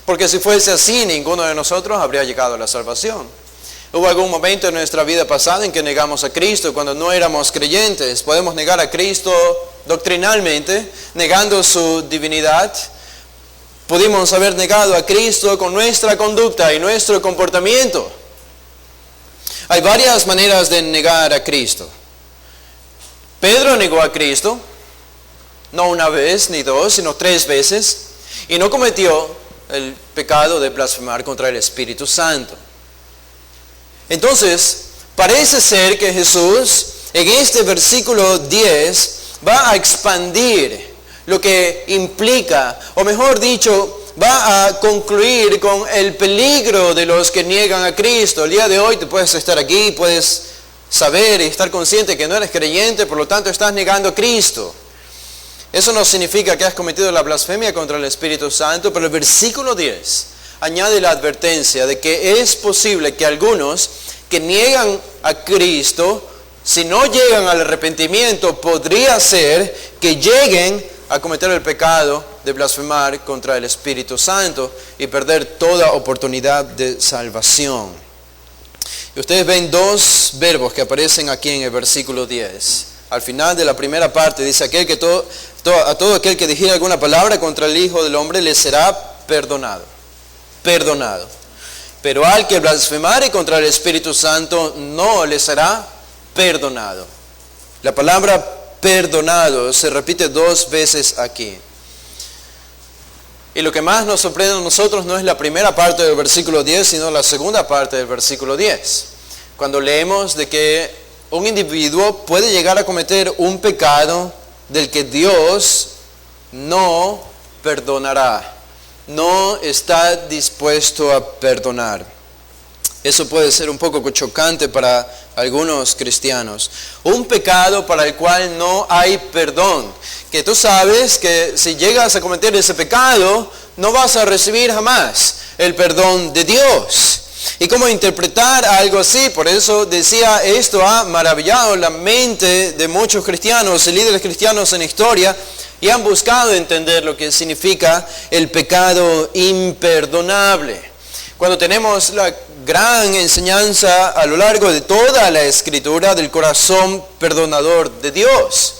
Porque si fuese así, ninguno de nosotros habría llegado a la salvación. Hubo algún momento en nuestra vida pasada en que negamos a Cristo cuando no éramos creyentes. Podemos negar a Cristo doctrinalmente, negando su divinidad. Pudimos haber negado a Cristo con nuestra conducta y nuestro comportamiento. Hay varias maneras de negar a Cristo. Pedro negó a Cristo, no una vez ni dos, sino 3 veces, y no cometió el pecado de blasfemar contra el Espíritu Santo. Entonces, parece ser que Jesús, en este versículo 10, va a expandir lo que implica, o mejor dicho, va a concluir con el peligro de los que niegan a Cristo. El día de hoy tú puedes estar aquí, puedes saber y estar consciente que no eres creyente, por lo tanto estás negando a Cristo. Eso no significa que has cometido la blasfemia contra el Espíritu Santo, pero el versículo 10 añade la advertencia de que es posible que algunos que niegan a Cristo, si no llegan al arrepentimiento, podría ser que lleguen a cometer el pecado de blasfemar contra el Espíritu Santo y perder toda oportunidad de salvación. Y ustedes ven 2 verbos que aparecen aquí en el versículo 10. Al final de la primera parte dice, a todo aquel que dijere alguna palabra contra el Hijo del Hombre le será perdonado. Perdonado. Pero al que blasfemare contra el Espíritu Santo no le será perdonado. La palabra perdonado se repite 2 veces aquí. Y lo que más nos sorprende a nosotros no es la primera parte del versículo 10, sino la segunda parte del versículo 10. Cuando leemos de que un individuo puede llegar a cometer un pecado del que Dios no perdonará, no está dispuesto a perdonar. Eso puede ser un poco chocante para algunos cristianos. Un pecado para el cual no hay perdón. Que tú sabes que si llegas a cometer ese pecado, no vas a recibir jamás el perdón de Dios. ¿Y cómo interpretar algo así? Por eso decía, esto ha maravillado la mente de muchos cristianos y líderes cristianos en historia. y han buscado entender lo que significa el pecado imperdonable. Cuando tenemos la gran enseñanza a lo largo de toda la Escritura del corazón perdonador de Dios.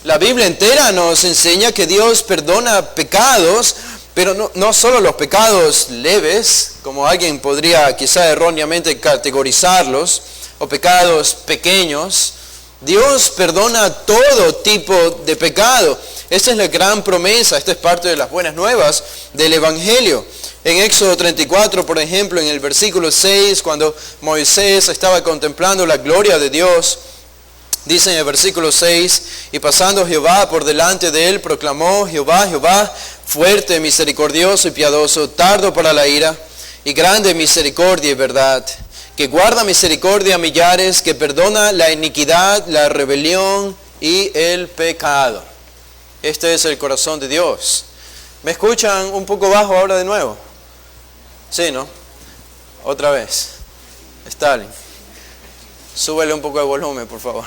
La Biblia entera nos enseña que Dios perdona pecados, pero no solo los pecados leves, como alguien podría quizá erróneamente categorizarlos, o pecados pequeños. Dios perdona todo tipo de pecado. Esta es la gran promesa, esta es parte de las buenas nuevas del Evangelio. En Éxodo 34, por ejemplo, en el versículo 6, cuando Moisés estaba contemplando la gloria de Dios, dice en el versículo 6, y pasando Jehová por delante de él, proclamó: Jehová, Jehová, fuerte, misericordioso y piadoso, tardo para la ira, y grande misericordia y verdad, que guarda misericordia a millares, que perdona la iniquidad, la rebelión y el pecado. Este es el corazón de Dios. ¿Me escuchan un poco bajo ahora de nuevo? Sí, ¿no? Otra vez. Stalin, súbele un poco el volumen, por favor.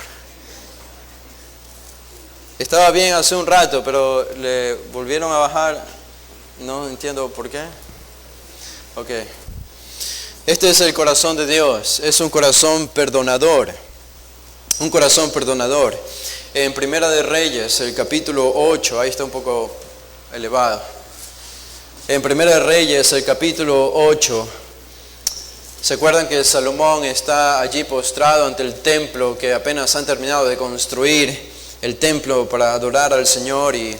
Estaba bien hace un rato, pero le volvieron a bajar. No entiendo por qué. Ok. Este es el corazón de Dios. Es un corazón perdonador. Un corazón perdonador. En Primera de Reyes, el capítulo 8, ahí está un poco elevado. En Primera de Reyes, el capítulo 8, ¿se acuerdan que Salomón está allí postrado ante el templo que apenas han terminado de construir? El templo para adorar al Señor, y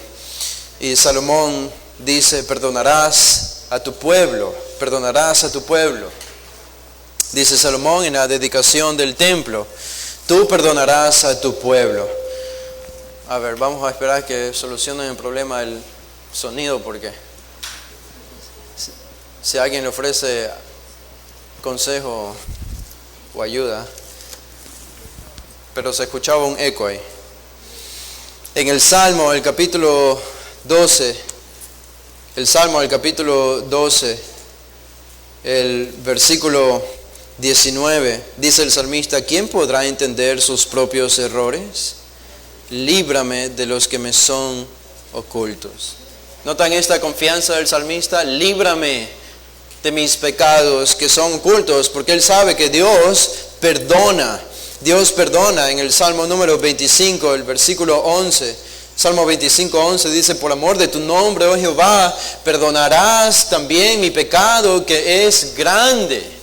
Salomón dice: perdonarás a tu pueblo, perdonarás a tu pueblo. Dice Salomón en la dedicación del templo: tú perdonarás a tu pueblo. A ver, vamos a esperar que solucionen el problema del sonido, porque si alguien le ofrece consejo o ayuda, pero se escuchaba un eco ahí. En el Salmo, el capítulo 12, el versículo 19, dice el salmista: ¿quién podrá entender sus propios errores? Líbrame de los que me son ocultos. ¿Notan esta confianza del salmista? Líbrame de mis pecados que son ocultos, porque él sabe que Dios perdona. Dios perdona. En el Salmo número 25, el versículo 11, Salmo 25, 11 dice: por amor de tu nombre, oh Jehová, perdonarás también mi pecado que es grande.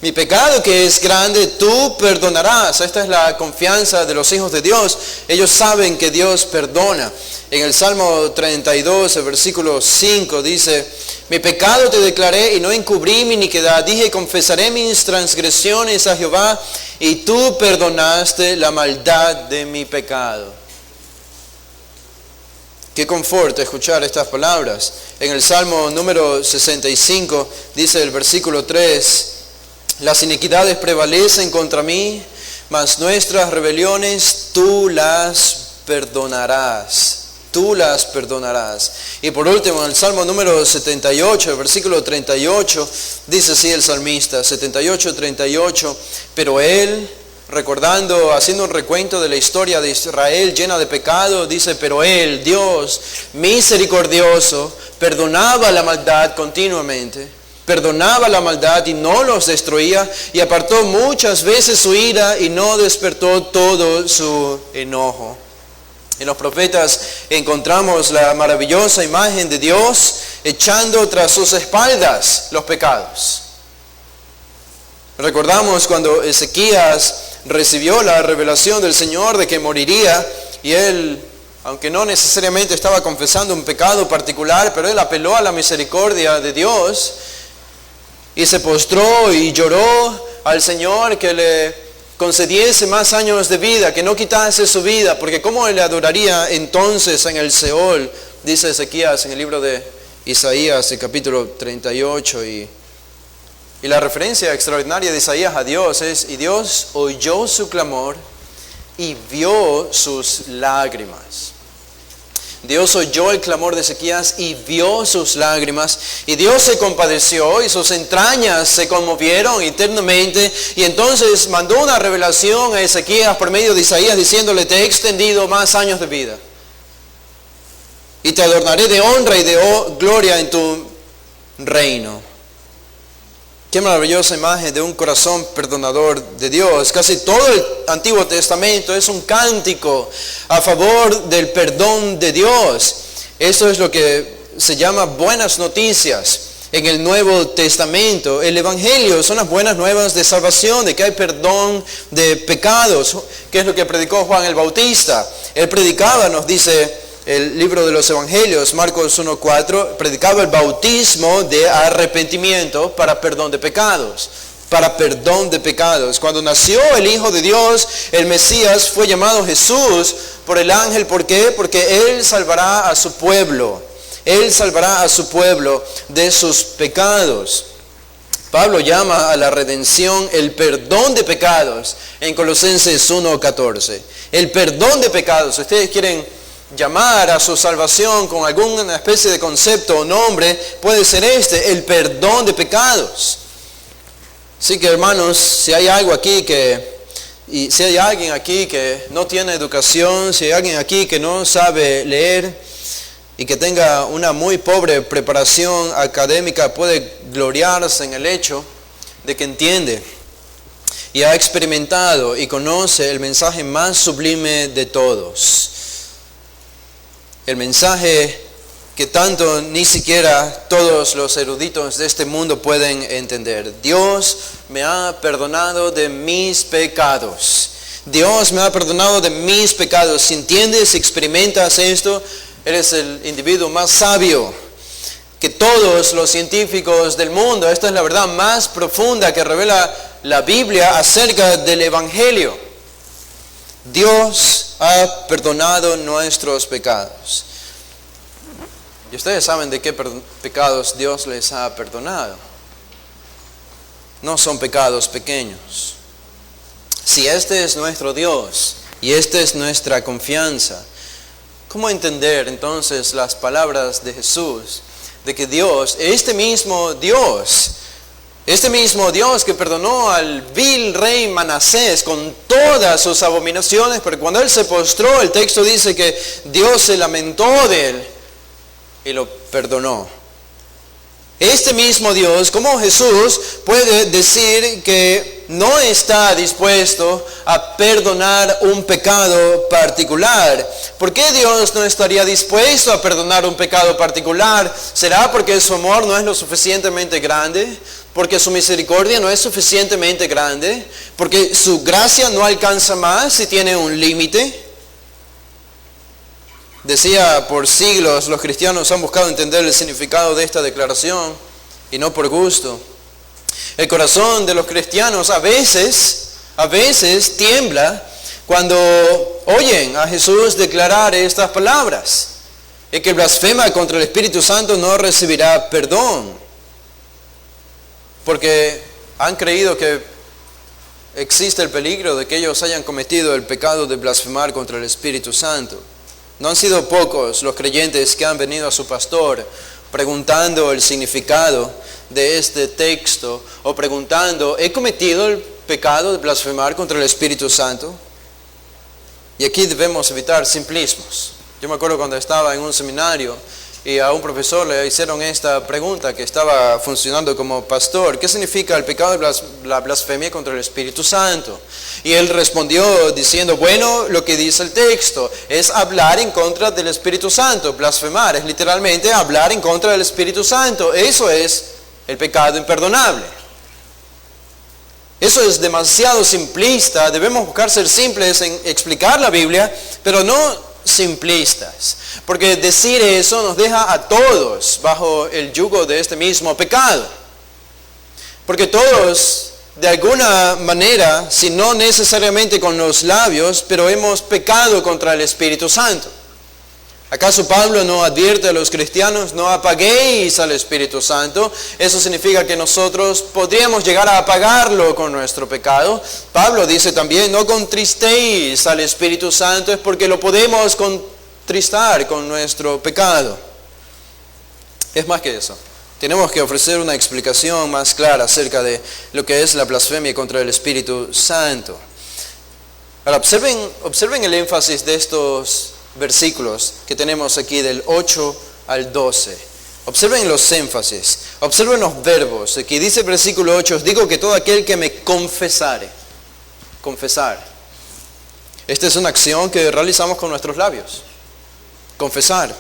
Mi pecado que es grande, tú perdonarás. Esta es la confianza de los hijos de Dios. Ellos saben que Dios perdona. En el Salmo 32, el versículo 5 dice: mi pecado te declaré y no encubrí mi iniquidad. Dije: confesaré mis transgresiones a Jehová, y tú perdonaste la maldad de mi pecado. Qué confort escuchar estas palabras. En el Salmo número 65 dice el versículo 3: las iniquidades prevalecen contra mí, mas nuestras rebeliones tú las perdonarás. Tú las perdonarás. Y por último, en el Salmo número 78, el versículo 38, dice así el salmista, 78, 38, pero él, recordando, haciendo un recuento de la historia de Israel llena de pecado, dice: pero él, Dios, misericordioso, perdonaba la maldad continuamente, perdonaba la maldad y no los destruía, y apartó muchas veces su ira y no despertó todo su enojo. En los profetas encontramos la maravillosa imagen de Dios echando tras sus espaldas los pecados. Recordamos cuando Ezequías recibió la revelación del Señor de que moriría, y él, aunque no necesariamente estaba confesando un pecado particular, pero él apeló a la misericordia de Dios y se postró y lloró al Señor que le concediese más años de vida, que no quitase su vida, porque ¿cómo le adoraría entonces en el Seol? Dice Ezequías en el libro de Isaías, el capítulo 38, y la referencia extraordinaria de Isaías a Dios es: y Dios oyó su clamor y vio sus lágrimas. Dios oyó el clamor de Ezequías y vio sus lágrimas, y Dios se compadeció y sus entrañas se conmovieron eternamente, y entonces mandó una revelación a Ezequías por medio de Isaías diciéndole: te he extendido más años de vida. y te adornaré de honra y de gloria en tu reino. Qué maravillosa imagen de un corazón perdonador de Dios. Casi todo el Antiguo Testamento es un cántico a favor del perdón de Dios. Eso es lo que se llama buenas noticias en el Nuevo Testamento. El Evangelio son las buenas nuevas de salvación, de que hay perdón de pecados, que es lo que predicó Juan el Bautista. Él predicaba, nos dice el libro de los Evangelios, Marcos 1:4, predicaba el bautismo de arrepentimiento para perdón de pecados. Para perdón de pecados. Cuando nació el Hijo de Dios, el Mesías, fue llamado Jesús por el ángel. ¿Por qué? Porque Él salvará a su pueblo. Él salvará a su pueblo de sus pecados. Pablo llama a la redención el perdón de pecados en Colosenses 1:14. El perdón de pecados. Ustedes quieren llamar a su salvación con alguna especie de concepto o nombre, puede ser el perdón de pecados. Así que, hermanos, si hay alguien aquí que no tiene educación, si hay alguien aquí que no sabe leer y que tenga una muy pobre preparación académica, puede gloriarse en el hecho de que entiende y ha experimentado y conoce el mensaje más sublime de todos. El mensaje que tanto ni siquiera todos los eruditos de este mundo pueden entender. Dios me ha perdonado de mis pecados. Dios me ha perdonado de mis pecados. Si entiendes, si experimentas esto, eres el individuo más sabio que todos los científicos del mundo. Esta es la verdad más profunda que revela la Biblia acerca del Evangelio. Dios ha perdonado nuestros pecados. Y ustedes saben de qué pecados Dios les ha perdonado. No son pecados pequeños. Si este es nuestro Dios y esta es nuestra confianza, ¿cómo entender entonces las palabras de Jesús? De que Dios, este mismo Dios que perdonó al vil rey Manasés con todas sus abominaciones, porque cuando él se postró, el texto dice que Dios se lamentó de él y lo perdonó. Este mismo Dios, como Jesús, puede decir que no está dispuesto a perdonar un pecado particular. ¿Por qué Dios no estaría dispuesto a perdonar un pecado particular? ¿Será porque su amor no es lo suficientemente grande? ¿Porque su misericordia no es suficientemente grande? ¿Porque su gracia no alcanza más y tiene un límite? Decía, por siglos los cristianos han buscado entender el significado de esta declaración y no por gusto. El corazón de los cristianos a veces tiembla cuando oyen a Jesús declarar estas palabras. El que blasfema contra el Espíritu Santo no recibirá perdón. Porque han creído que existe el peligro de que ellos hayan cometido el pecado de blasfemar contra el Espíritu Santo. No han sido pocos los creyentes que han venido a su pastor preguntando el significado de este texto o preguntando, ¿he cometido el pecado de blasfemar contra el Espíritu Santo? Y aquí debemos evitar simplismos. Yo me acuerdo cuando estaba en un seminario y a un profesor le hicieron esta pregunta que estaba funcionando como pastor. ¿Qué significa el pecado de la blasfemia contra el Espíritu Santo? Y él respondió diciendo, bueno, lo que dice el texto es hablar en contra del Espíritu Santo. Blasfemar es literalmente hablar en contra del Espíritu Santo. Eso es el pecado imperdonable. Eso es demasiado simplista. Debemos buscar ser simples en explicar la Biblia, pero no simplistas, porque decir eso nos deja a todos bajo el yugo de este mismo pecado, porque todos de alguna manera, si no necesariamente con los labios, pero hemos pecado contra el Espíritu Santo. ¿Acaso Pablo no advierte a los cristianos, no apaguéis al Espíritu Santo? Eso significa que nosotros podríamos llegar a apagarlo con nuestro pecado. Pablo dice también, no contristéis al Espíritu Santo, es porque lo podemos contristar con nuestro pecado. Es más que eso. Tenemos que ofrecer una explicación más clara acerca de lo que es la blasfemia contra el Espíritu Santo. Ahora, observen el énfasis de estos versículos que tenemos aquí del 8 al 12. Observen los énfasis, observen los verbos. Aquí dice el versículo 8, os digo que todo aquel que me confesare. Confesar. Esta es una acción que realizamos con nuestros labios. Confesar.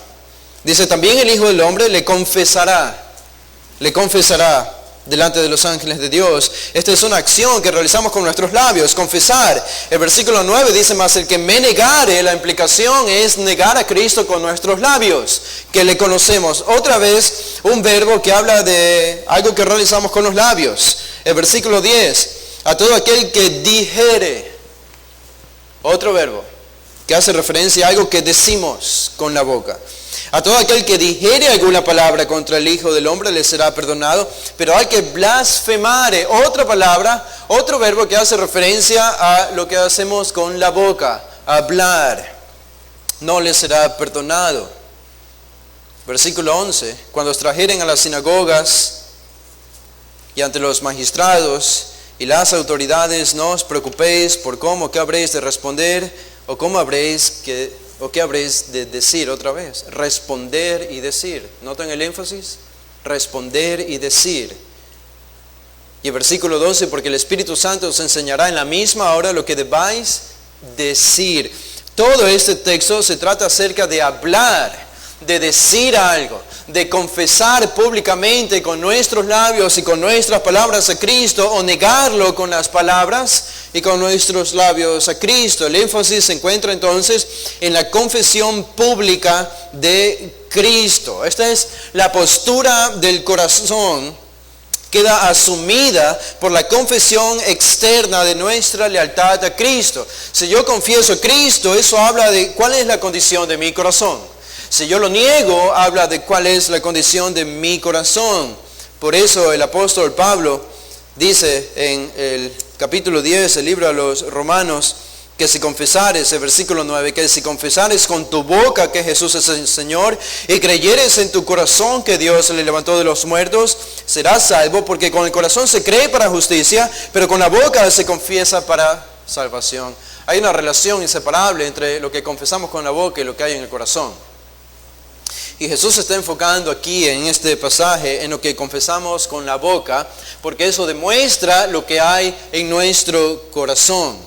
Dice también el Hijo del Hombre le confesará delante de los ángeles de Dios. Esta es una acción que realizamos con nuestros labios, confesar. El versículo 9 dice más, el que me negare, la implicación es negar a Cristo con nuestros labios, que le conocemos. Otra vez, un verbo que habla de algo que realizamos con los labios. El versículo 10, a todo aquel que dijere, otro verbo, que hace referencia a algo que decimos con la boca. A todo aquel que dijere alguna palabra contra el Hijo del Hombre le será perdonado, pero al que blasfemare, otra palabra, otro verbo que hace referencia a lo que hacemos con la boca, hablar, no le será perdonado. Versículo 11, cuando os trajeren a las sinagogas y ante los magistrados y las autoridades, no os preocupéis por cómo, qué habréis de responder o qué habréis de decir. Otra vez, responder y decir. ¿Notan el énfasis? Responder y decir. Y el versículo 12, porque el Espíritu Santo os enseñará en la misma hora lo que debáis decir. Todo este texto se trata acerca de hablar, de decir algo, de confesar públicamente con nuestros labios y con nuestras palabras a Cristo, o negarlo con las palabras y con nuestros labios a Cristo. El énfasis se encuentra entonces en la confesión pública de Cristo. Esta es la postura del corazón, queda asumida por la confesión externa de nuestra lealtad a Cristo. Si yo confieso a Cristo, eso habla de cuál es la condición de mi corazón. Si yo lo niego, habla de cuál es la condición de mi corazón. Por eso el apóstol Pablo dice en el capítulo 10, el libro a los Romanos, que si confesares, el versículo 9, que si confesares con tu boca que Jesús es el Señor y creyeres en tu corazón que Dios le levantó de los muertos, serás salvo, porque con el corazón se cree para justicia, pero con la boca se confiesa para salvación. Hay una relación inseparable entre lo que confesamos con la boca y lo que hay en el corazón. Y Jesús se está enfocando aquí en este pasaje en lo que confesamos con la boca, porque eso demuestra lo que hay en nuestro corazón.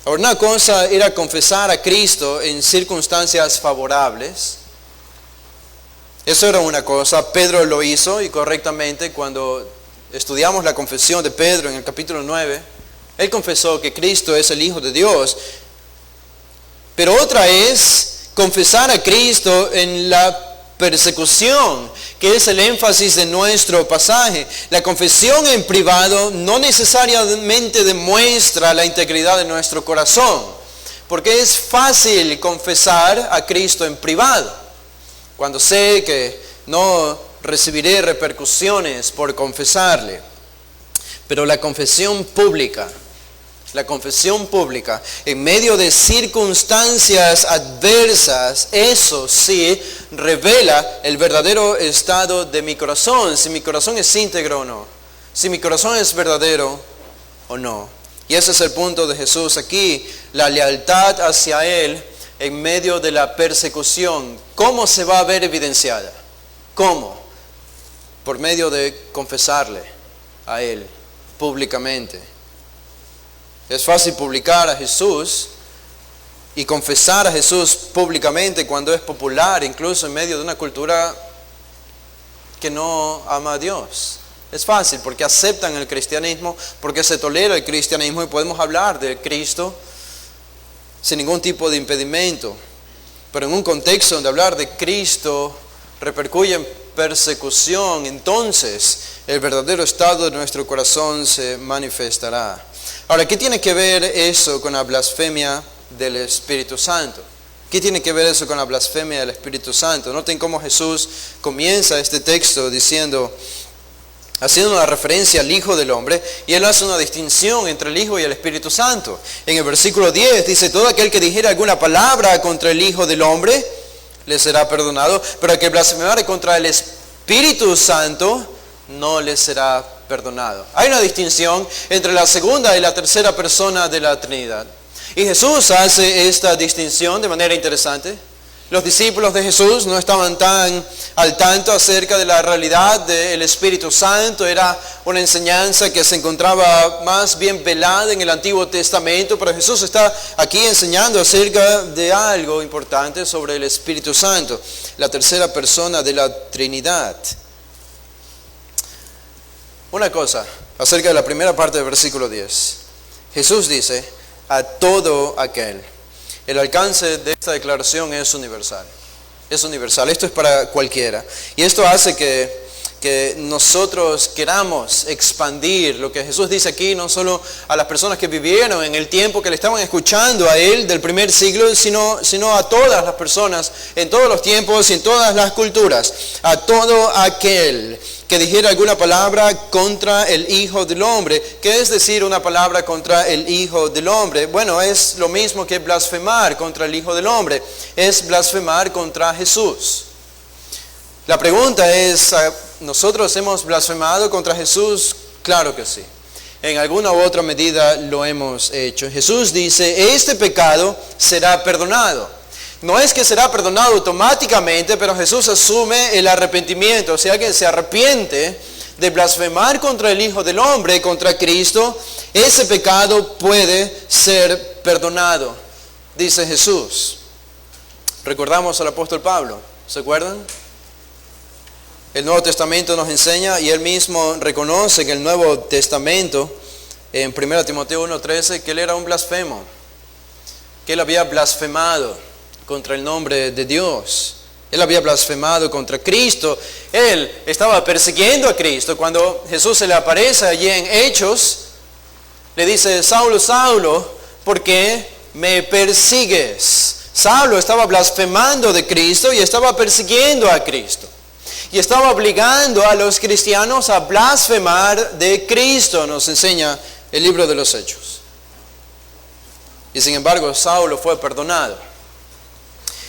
Ahora, una cosa era confesar a Cristo en circunstancias favorables. Eso era una cosa. Pedro lo hizo, y correctamente. Cuando estudiamos la confesión de Pedro en el capítulo 9, él confesó que Cristo es el Hijo de Dios. Pero otra es confesar a Cristo en la persecución, que es el énfasis de nuestro pasaje. La confesión en privado no necesariamente demuestra la integridad de nuestro corazón, porque es fácil confesar a Cristo en privado, cuando sé que no recibiré repercusiones por confesarle. Pero la confesión pública, en medio de circunstancias adversas, eso sí revela el verdadero estado de mi corazón, si mi corazón es íntegro o no, si mi corazón es verdadero o no. Y ese es el punto de Jesús aquí, la lealtad hacia Él en medio de la persecución. ¿Cómo se va a ver evidenciada? ¿Cómo? Por medio de confesarle a Él públicamente. Es fácil publicar a Jesús y confesar a Jesús públicamente cuando es popular, incluso en medio de una cultura que no ama a Dios. Es fácil porque aceptan el cristianismo, porque se tolera el cristianismo, y podemos hablar de Cristo sin ningún tipo de impedimento. Pero en un contexto donde hablar de Cristo repercuye en persecución, entonces el verdadero estado de nuestro corazón se manifestará. Ahora, ¿qué tiene que ver eso con la blasfemia del Espíritu Santo? ¿Qué tiene que ver eso con la blasfemia del Espíritu Santo? Noten cómo Jesús comienza este texto haciendo una referencia al Hijo del Hombre, y Él hace una distinción entre el Hijo y el Espíritu Santo. En el versículo 10 dice, todo aquel que dijere alguna palabra contra el Hijo del Hombre, le será perdonado, pero el que blasfemare contra el Espíritu Santo, no le será perdonado. Hay una distinción entre la segunda y la tercera persona de la Trinidad. Y Jesús hace esta distinción de manera interesante. Los discípulos de Jesús no estaban tan al tanto acerca de la realidad del Espíritu Santo. Era una enseñanza que se encontraba más bien velada en el Antiguo Testamento, pero Jesús está aquí enseñando acerca de algo importante sobre el Espíritu Santo, la tercera persona de la Trinidad. Una cosa acerca de la primera parte del versículo 10. Jesús dice, a todo aquel. El alcance de esta declaración es universal. Es universal. Esto es para cualquiera. Y esto hace que nosotros queramos expandir lo que Jesús dice aquí, no solo a las personas que vivieron en el tiempo que le estaban escuchando a Él del primer siglo, sino a todas las personas, en todos los tiempos y en todas las culturas. A todo aquel que dijera alguna palabra contra el Hijo del Hombre. ¿Qué es decir una palabra contra el Hijo del Hombre? Bueno, es lo mismo que blasfemar contra el Hijo del Hombre. Es blasfemar contra Jesús. La pregunta es, ¿nosotros hemos blasfemado contra Jesús? Claro que sí. En alguna u otra medida lo hemos hecho. Jesús dice, este pecado será perdonado. No es que será perdonado automáticamente, pero Jesús asume el arrepentimiento. O sea, que se arrepiente de blasfemar contra el Hijo del Hombre, contra Cristo, ese pecado puede ser perdonado, dice Jesús. Recordamos al apóstol Pablo, ¿se acuerdan? El Nuevo Testamento nos enseña, y él mismo reconoce que el Nuevo Testamento, en 1 Timoteo 1:13, que él era un blasfemo, que él había blasfemado contra el nombre de Dios. Él había blasfemado contra Cristo. Él estaba persiguiendo a Cristo. Cuando Jesús se le aparece allí en Hechos, le dice, Saulo, Saulo, ¿por qué me persigues? Saulo estaba blasfemando de Cristo y estaba persiguiendo a Cristo. Y estaba obligando a los cristianos a blasfemar de Cristo, nos enseña el libro de los Hechos. Y sin embargo, Saulo fue perdonado.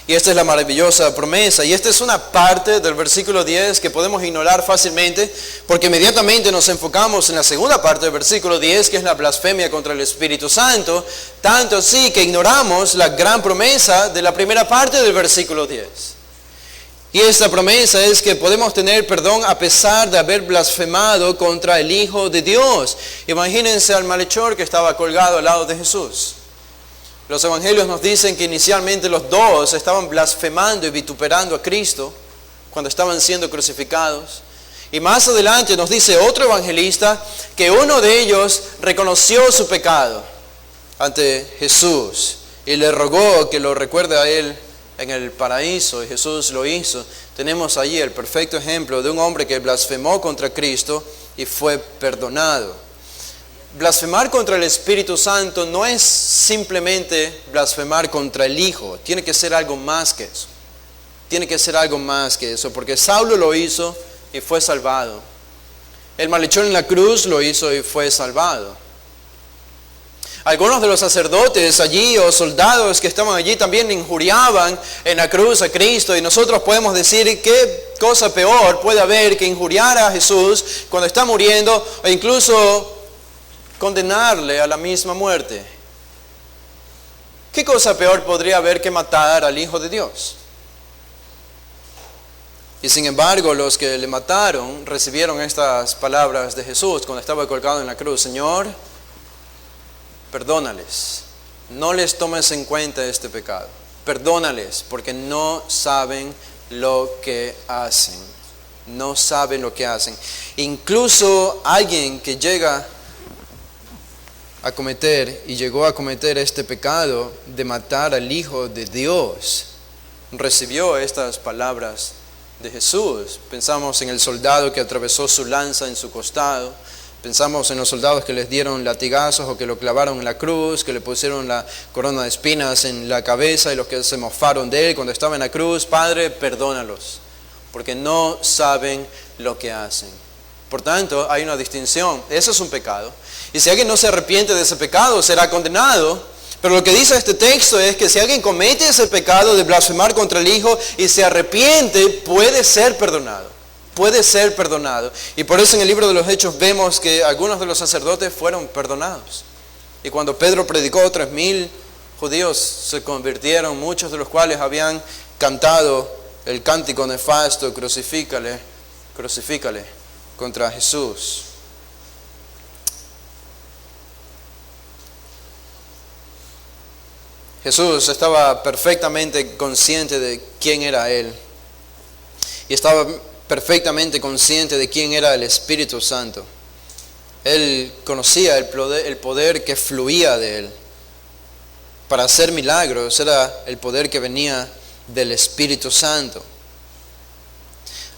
Y esta es la maravillosa promesa. Y esta es una parte del versículo 10 que podemos ignorar fácilmente, porque inmediatamente nos enfocamos en la segunda parte del versículo 10, que es la blasfemia contra el Espíritu Santo, tanto así que ignoramos la gran promesa de la primera parte del versículo 10. Y esta promesa es que podemos tener perdón a pesar de haber blasfemado contra el Hijo de Dios. Imagínense al malhechor que estaba colgado al lado de Jesús. Los evangelios nos dicen que inicialmente los dos estaban blasfemando y vituperando a Cristo cuando estaban siendo crucificados. Y más adelante nos dice otro evangelista que uno de ellos reconoció su pecado ante Jesús y le rogó que lo recuerde a él en el paraíso, y Jesús lo hizo. Tenemos allí el perfecto ejemplo de un hombre que blasfemó contra Cristo y fue perdonado. Blasfemar contra el Espíritu Santo no es simplemente blasfemar contra el Hijo. Tiene que ser algo más que eso. Tiene que ser algo más que eso, porque Saulo lo hizo y fue salvado. El malhechor en la cruz lo hizo y fue salvado. Algunos de los sacerdotes allí o soldados que estaban allí también injuriaban en la cruz a Cristo, y nosotros podemos decir qué cosa peor puede haber que injuriar a Jesús cuando está muriendo, o incluso condenarle a la misma muerte. ¿Qué cosa peor podría haber que matar al Hijo de Dios? Y sin embargo, los que le mataron recibieron estas palabras de Jesús cuando estaba colgado en la cruz: Señor, perdónales, no les tomes en cuenta este pecado. Perdónales, porque no saben lo que hacen. No saben lo que hacen. Incluso alguien que llega a cometer y llegó a cometer este pecado de matar al Hijo de Dios, recibió estas palabras de Jesús. Pensamos en el soldado que atravesó su lanza en su costado. Pensamos en los soldados que les dieron latigazos o que lo clavaron en la cruz, que le pusieron la corona de espinas en la cabeza, y los que se mofaron de él cuando estaba en la cruz. Padre, perdónalos, porque no saben lo que hacen. Por tanto, hay una distinción. Eso es un pecado. Y si alguien no se arrepiente de ese pecado, será condenado. Pero lo que dice este texto es que si alguien comete ese pecado de blasfemar contra el Hijo y se arrepiente, puede ser perdonado. Puede ser perdonado. Y por eso en el libro de los Hechos vemos que algunos de los sacerdotes fueron perdonados. Y cuando Pedro predicó, 3,000 judíos se convirtieron, muchos de los cuales habían cantado el cántico nefasto, crucifícale, crucifícale, contra Jesús. Jesús estaba perfectamente consciente de quién era Él. Y estaba perfectamente consciente de quién era el Espíritu Santo. Él conocía el poder que fluía de Él. Para hacer milagros era el poder que venía del Espíritu Santo.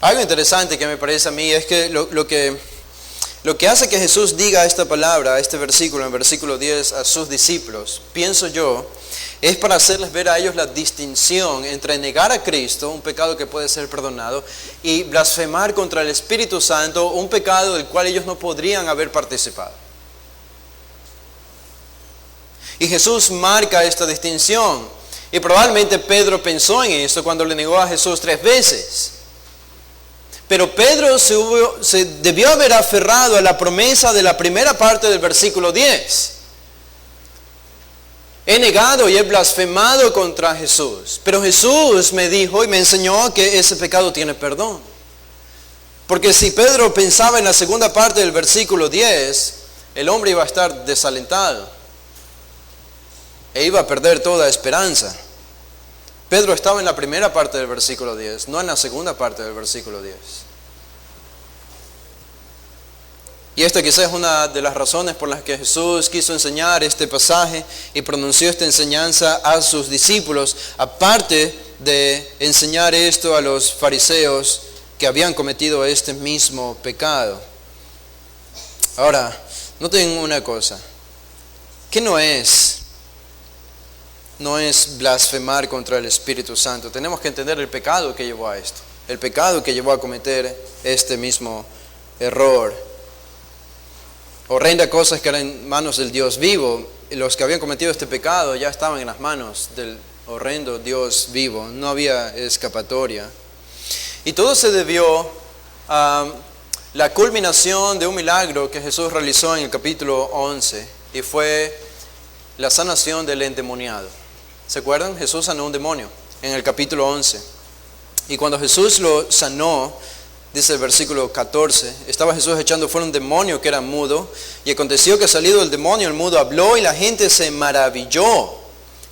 Algo interesante que me parece a mí es que lo que hace que Jesús diga esta palabra, este versículo, en versículo 10, a sus discípulos, pienso yo, es para hacerles ver a ellos la distinción entre negar a Cristo, un pecado que puede ser perdonado, y blasfemar contra el Espíritu Santo, un pecado del cual ellos no podrían haber participado. Y Jesús marca esta distinción. Y probablemente Pedro pensó en esto cuando le negó a Jesús 3 veces. Pero Pedro se debió haber aferrado a la promesa de la primera parte del versículo 10. He negado y he blasfemado contra Jesús. Pero Jesús me dijo y me enseñó que ese pecado tiene perdón. Porque si Pedro pensaba en la segunda parte del versículo 10, el hombre iba a estar desalentado. E iba a perder toda esperanza. Pedro estaba en la primera parte del versículo 10, no en la segunda parte del versículo 10. Y esta quizás es una de las razones por las que Jesús quiso enseñar este pasaje y pronunció esta enseñanza a sus discípulos, aparte de enseñar esto a los fariseos que habían cometido este mismo pecado. Ahora, noten una cosa, ¿qué no es blasfemar contra el Espíritu Santo? Tenemos que entender el pecado que llevó a esto, el pecado que llevó a cometer este mismo error. Horrenda cosa es que eran en manos del Dios vivo. Y los que habían cometido este pecado ya estaban en las manos del horrendo Dios vivo. No había escapatoria. Y todo se debió a la culminación de un milagro que Jesús realizó en el capítulo 11. Y fue la sanación del endemoniado. ¿Se acuerdan? Jesús sanó un demonio en el capítulo 11. Y cuando Jesús lo sanó, dice el versículo 14, estaba Jesús echando fuera un demonio que era mudo, y aconteció que salido el demonio, el mudo habló y la gente se maravilló.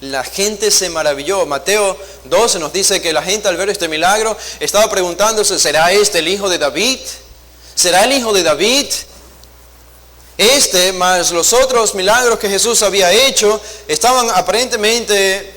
La gente se maravilló. Mateo 12 nos dice que la gente al ver este milagro estaba preguntándose, ¿será este el hijo de David? ¿Será el hijo de David? Más los otros milagros que Jesús había hecho, estaban aparentemente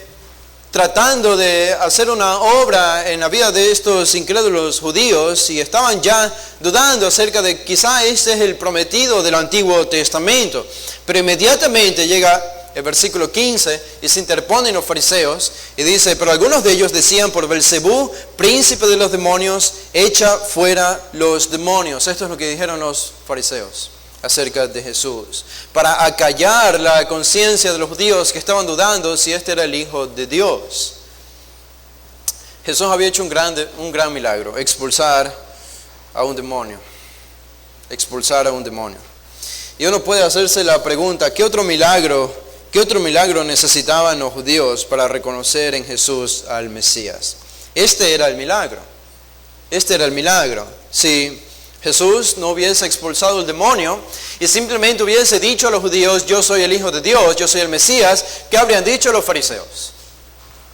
tratando de hacer una obra en la vida de estos incrédulos judíos y estaban ya dudando acerca de quizá este es el prometido del Antiguo Testamento. Pero inmediatamente llega el versículo 15 y se interponen los fariseos y dice, pero algunos de ellos decían, por Belcebú, príncipe de los demonios, echa fuera los demonios. Esto es lo que dijeron los fariseos acerca de Jesús, para acallar la conciencia de los judíos que estaban dudando si este era el Hijo de Dios. Jesús había hecho un gran milagro, expulsar a un demonio. Y uno puede hacerse la pregunta, ¿qué otro milagro necesitaban los judíos para reconocer en Jesús al Mesías? Este era el milagro. Si Jesús no hubiese expulsado el demonio y simplemente hubiese dicho a los judíos, yo soy el Hijo de Dios, yo soy el Mesías, ¿qué habrían dicho los fariseos?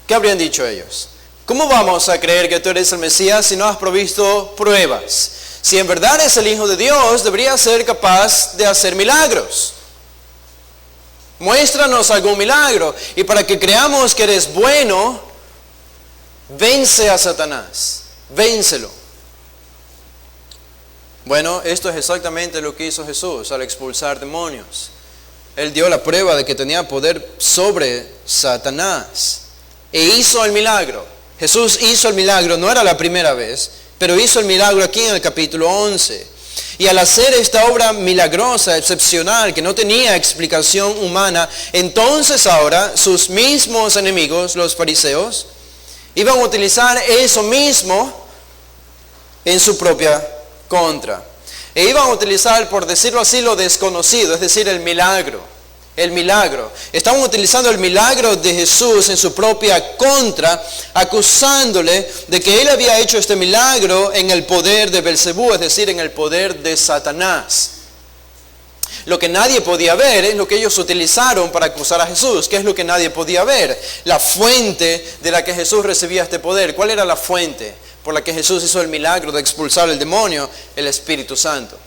¿Qué habrían dicho ellos? ¿Cómo vamos a creer que tú eres el Mesías si no has provisto pruebas? Si en verdad es el Hijo de Dios, debería ser capaz de hacer milagros. Muéstranos algún milagro. Y para que creamos que eres bueno, vence a Satanás. Vénselo. Bueno, esto es exactamente lo que hizo Jesús al expulsar demonios. Él dio la prueba de que tenía poder sobre Satanás. E hizo el milagro. Jesús hizo el milagro, no era la primera vez, pero hizo el milagro aquí en el capítulo 11. Y al hacer esta obra milagrosa, excepcional, que no tenía explicación humana, entonces ahora sus mismos enemigos, los fariseos, iban a utilizar eso mismo en su propia contra. E iban a utilizar, por decirlo así, lo desconocido, es decir, el milagro el milagro. Estaban utilizando el milagro de Jesús en su propia contra, acusándole de que él había hecho este milagro en el poder de Belcebú, es decir, en el poder de Satanás. Lo que nadie podía ver es lo que ellos utilizaron para acusar a Jesús. ¿Qué es lo que nadie podía ver? La fuente de la que Jesús recibía este poder. ¿Cuál era la fuente por la que Jesús hizo el milagro de expulsar el demonio? El Espíritu Santo.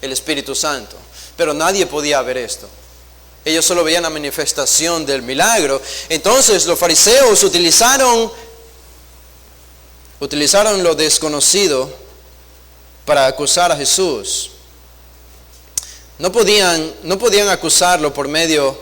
El Espíritu Santo. Pero nadie podía ver esto. Ellos solo veían la manifestación del milagro. Entonces los fariseos utilizaron lo desconocido para acusar a Jesús. No podían acusarlo por medio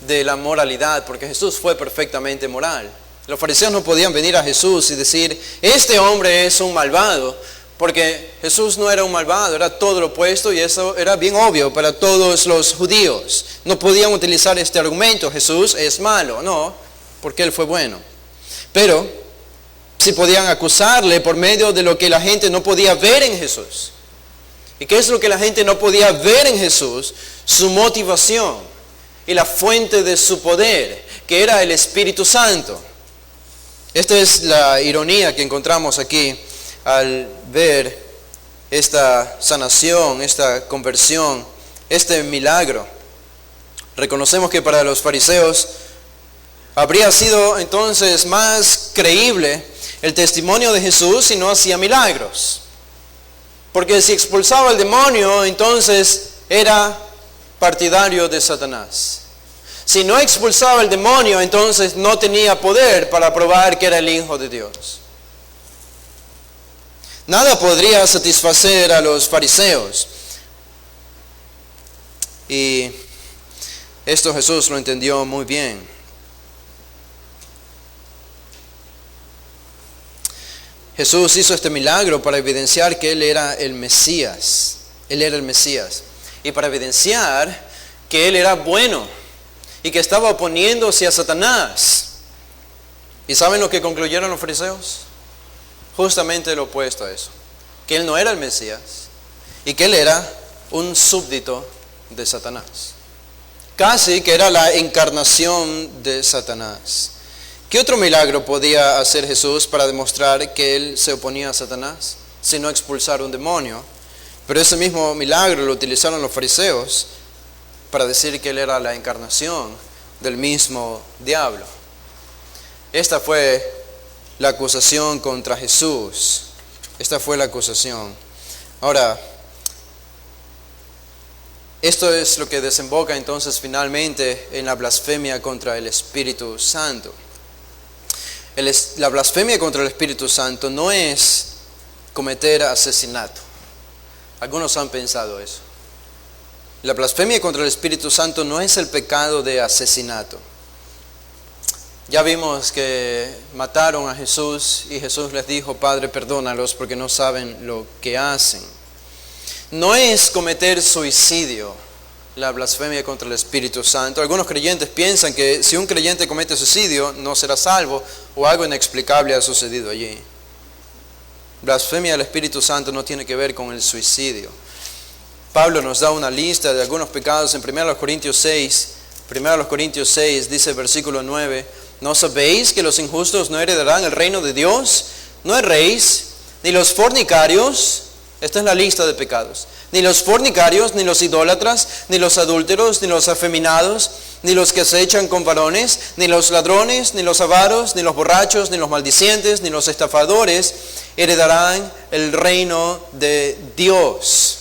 de la moralidad, porque Jesús fue perfectamente moral. Los fariseos no podían venir a Jesús y decir, este hombre es un malvado, porque Jesús no era un malvado, era todo lo opuesto, y eso era bien obvio para todos los judíos. No podían utilizar este argumento, Jesús es malo, no, porque él fue bueno. Pero sí podían acusarle por medio de lo que la gente no podía ver en Jesús. ¿Y qué es lo que la gente no podía ver en Jesús? Su motivación y la fuente de su poder, que era el Espíritu Santo. Esta es la ironía que encontramos aquí al ver esta sanación, esta conversión, este milagro. Reconocemos que para los fariseos habría sido entonces más creíble el testimonio de Jesús si no hacía milagros. Porque si expulsaba al demonio, entonces era partidario de Satanás. Si no expulsaba el demonio, entonces no tenía poder para probar que era el Hijo de Dios. Nada podría satisfacer a los fariseos. Y esto Jesús lo entendió muy bien. Jesús hizo este milagro para evidenciar que Él era el Mesías. Él era el Mesías. Y para evidenciar que Él era bueno y que estaba oponiéndose a Satanás. ¿Y saben lo que concluyeron los fariseos? Justamente lo opuesto a eso. Que Él no era el Mesías y que Él era un súbdito de Satanás. Casi que era la encarnación de Satanás. ¿Qué otro milagro podía hacer Jesús para demostrar que Él se oponía a Satanás? Sino expulsar un demonio. Pero ese mismo milagro lo utilizaron los fariseos para decir que Él era la encarnación del mismo diablo. Esta fue la acusación contra Jesús. Esta fue la acusación. Ahora, esto es lo que desemboca entonces finalmente en la blasfemia contra el Espíritu Santo. La blasfemia contra el Espíritu Santo no es cometer asesinato. Algunos han pensado eso. La blasfemia contra el Espíritu Santo no es el pecado de asesinato. Ya vimos que mataron a Jesús y Jesús les dijo, Padre, perdónalos porque no saben lo que hacen. No es cometer suicidio la blasfemia contra el Espíritu Santo. Algunos creyentes piensan que si un creyente comete suicidio no será salvo o algo inexplicable ha sucedido allí. Blasfemia al Espíritu Santo no tiene que ver con el suicidio. Pablo nos da una lista de algunos pecados en 1 Corintios 6. 1 Corintios 6 dice versículo 9, ¿no sabéis que los injustos no heredarán el reino de Dios? No erréis, ni los fornicarios, esta es la lista de pecados, ni los fornicarios, ni los idólatras, ni los adúlteros, ni los afeminados, ni los que se echan con varones, ni los ladrones, ni los avaros, ni los borrachos, ni los maldicientes, ni los estafadores heredarán el reino de Dios.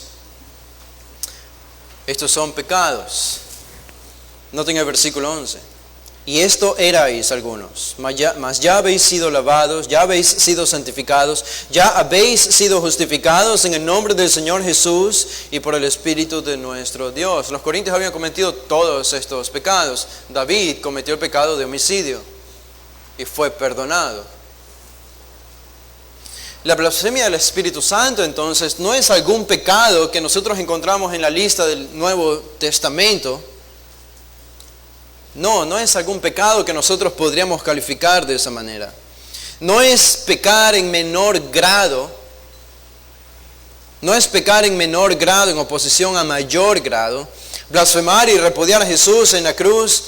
Estos son pecados. Noten el versículo 11. Y esto erais algunos, mas ya habéis sido lavados, ya habéis sido santificados, ya habéis sido justificados en el nombre del Señor Jesús y por el Espíritu de nuestro Dios. Los corintios habían cometido todos estos pecados. David cometió el pecado de homicidio y fue perdonado. La blasfemia del Espíritu Santo entonces no es algún pecado que nosotros encontramos en la lista del Nuevo Testamento. No es algún pecado que nosotros podríamos calificar de esa manera. No es pecar en menor grado. No es pecar en menor grado en oposición a mayor grado. blasfemar y repudiar a Jesús en la cruz,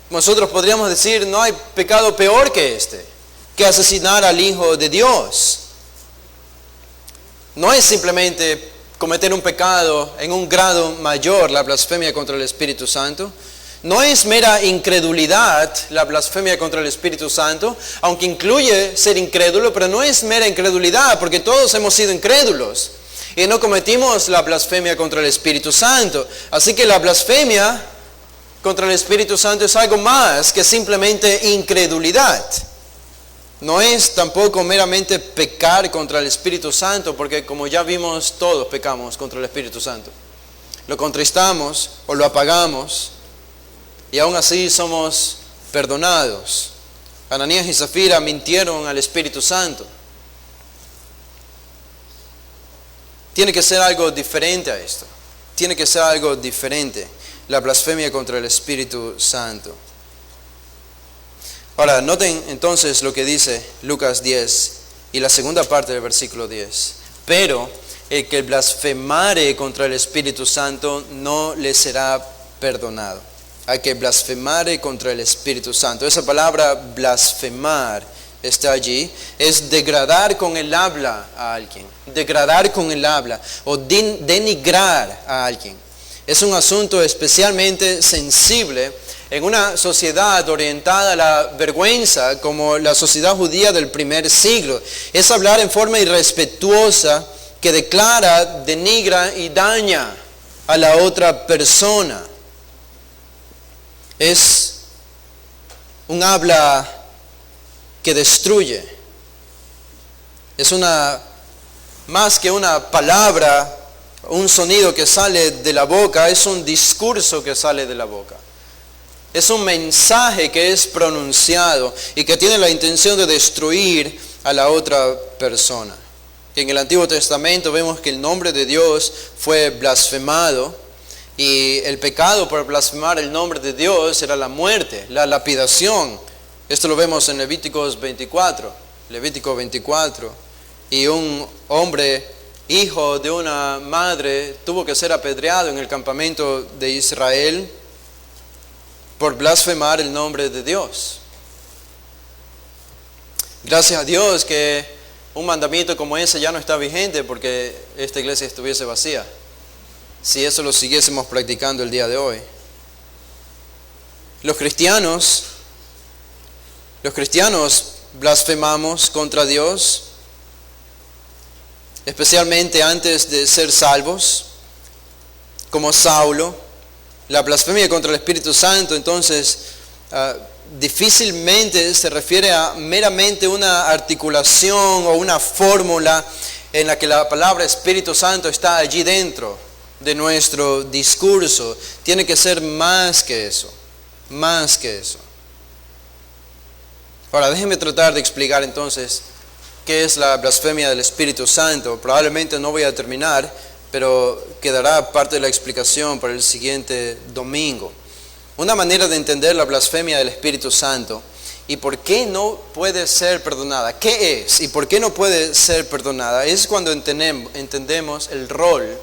nosotros podríamos decir, no hay pecado peor que este, que asesinar al Hijo de Dios. No es simplemente cometer un pecado en un grado mayor, la blasfemia contra el Espíritu Santo. No es mera incredulidad la blasfemia contra el Espíritu Santo, aunque incluye ser incrédulo, pero no es mera incredulidad, porque todos hemos sido incrédulos y no cometimos la blasfemia contra el Espíritu Santo. Así que la blasfemia contra el Espíritu Santo es algo más que simplemente incredulidad. No es tampoco meramente pecar contra el Espíritu Santo, porque como ya vimos, todos pecamos contra el Espíritu Santo. Lo contristamos o lo apagamos y aún así somos perdonados. Ananías y Zafira mintieron al Espíritu Santo. Tiene que ser algo diferente a esto. Tiene que ser algo diferente. La blasfemia contra el Espíritu Santo. Ahora, noten entonces lo que dice Lucas 10 y la segunda parte del versículo 10. Pero el que blasfemare contra el Espíritu Santo no le será perdonado. Al que blasfemare contra el Espíritu Santo. Esa palabra blasfemar está allí. Es degradar con el habla a alguien. Degradar con el habla o denigrar a alguien. Es un asunto especialmente sensible en una sociedad orientada a la vergüenza como la sociedad judía del primer siglo. Es hablar en forma irrespetuosa que declara, denigra y daña a la otra persona. Es un habla que destruye. Es más que una palabra, un sonido que sale de la boca, es un discurso que sale de la boca. Es un mensaje que es pronunciado y que tiene la intención de destruir a la otra persona. En el Antiguo Testamento vemos que el nombre de Dios fue blasfemado y el pecado por blasfemar el nombre de Dios era la muerte, la lapidación. Esto lo vemos en Levítico 24. Y un hombre, hijo de una madre, tuvo que ser apedreado en el campamento de Israel por blasfemar el nombre de Dios. Gracias a Dios que un mandamiento como ese ya no está vigente porque esta iglesia estuviese vacía, si eso lo siguiésemos practicando el día de hoy. Los cristianos blasfemamos contra Dios, especialmente antes de ser salvos, como Saulo. La blasfemia contra el Espíritu Santo, entonces, difícilmente se refiere a meramente una articulación o una fórmula en la que la palabra Espíritu Santo está allí dentro de nuestro discurso. Tiene que ser más que eso, más que eso. Ahora, déjenme tratar de explicar entonces qué es la blasfemia del Espíritu Santo. Probablemente no voy a terminar, pero quedará parte de la explicación para el siguiente domingo. Una manera de entender la blasfemia del Espíritu Santo y por qué no puede ser perdonada. ¿Qué es y por qué no puede ser perdonada? Es cuando entendemos el rol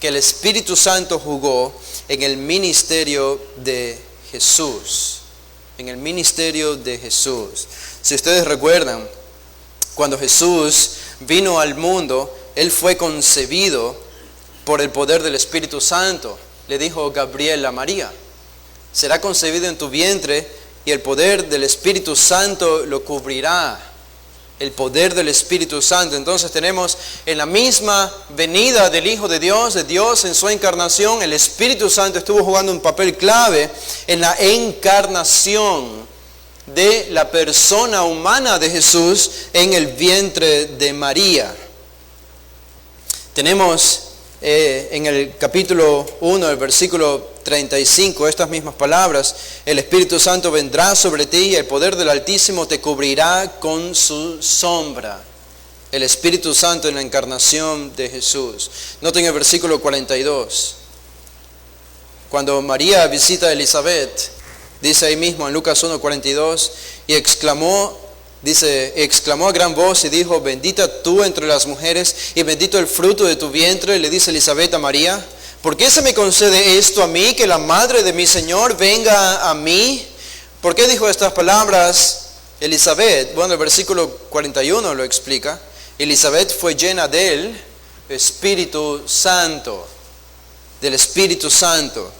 que el Espíritu Santo jugó en el ministerio de Jesús. En el ministerio de Jesús. Si ustedes recuerdan, cuando Jesús vino al mundo, Él fue concebido por el poder del Espíritu Santo. Le dijo Gabriel a María: será concebido en tu vientre y el poder del Espíritu Santo lo cubrirá. El poder del Espíritu Santo. Entonces tenemos en la misma venida del Hijo de Dios en su encarnación, el Espíritu Santo estuvo jugando un papel clave en la encarnación de la persona humana de Jesús en el vientre de María. Tenemos en el capítulo 1, el versículo 35, estas mismas palabras: el Espíritu Santo vendrá sobre ti y el poder del Altísimo te cubrirá con su sombra. El Espíritu Santo en la encarnación de Jesús. Noten el versículo 42. Cuando María visita a Elizabeth, dice ahí mismo en Lucas 1:42, y exclamó a gran voz y dijo: bendita tú entre las mujeres y bendito el fruto de tu vientre. Le dice Elizabeth a María: ¿por qué se me concede esto a mí, que la madre de mi Señor venga a mí? ¿Por qué dijo estas palabras Elizabeth? Bueno, el versículo 41 lo explica. Elizabeth fue llena del Espíritu Santo. Del Espíritu Santo.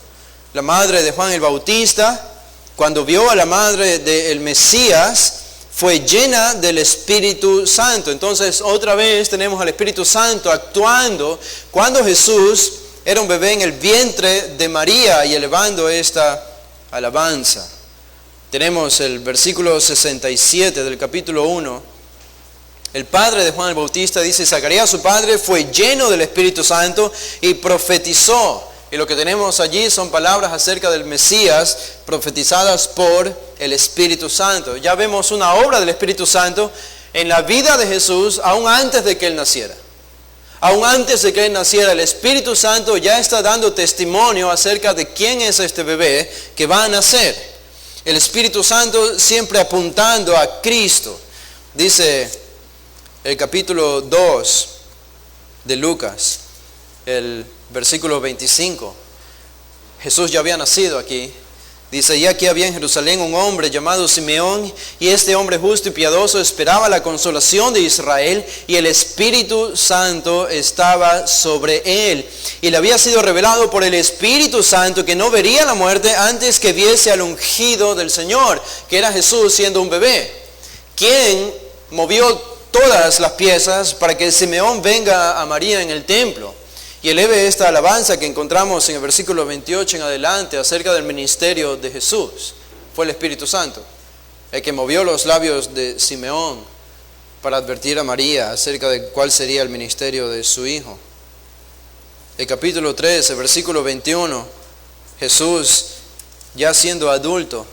La madre de Juan el Bautista, cuando vio a la madre del Mesías, fue llena del Espíritu Santo. Entonces, otra vez tenemos al Espíritu Santo actuando cuando Jesús era un bebé en el vientre de María y elevando esta alabanza. Tenemos el versículo 67 del capítulo 1. El padre de Juan el Bautista dice, Zacarías su padre fue lleno del Espíritu Santo y profetizó. Y lo que tenemos allí son palabras acerca del Mesías profetizadas por el Espíritu Santo. Ya vemos una obra del Espíritu Santo en la vida de Jesús aún antes de que Él naciera. Aún antes de que Él naciera, el Espíritu Santo ya está dando testimonio acerca de quién es este bebé que va a nacer. El Espíritu Santo siempre apuntando a Cristo. Dice el capítulo 2 de Lucas, el versículo 25. Jesús ya había nacido aquí. Dice, y aquí había en Jerusalén un hombre llamado Simeón, y este hombre justo y piadoso esperaba la consolación de Israel, y el Espíritu Santo estaba sobre él. Y le había sido revelado por el Espíritu Santo que no vería la muerte antes que viese al ungido del Señor, que era Jesús siendo un bebé. ¿Quién movió todas las piezas para que Simeón venga a María en el templo y eleve esta alabanza que encontramos en el versículo 28 en adelante acerca del ministerio de Jesús? Fue el Espíritu Santo el que movió los labios de Simeón para advertir a María acerca de cuál sería el ministerio de su hijo. El capítulo 3, el versículo 21, Jesús ya siendo adulto,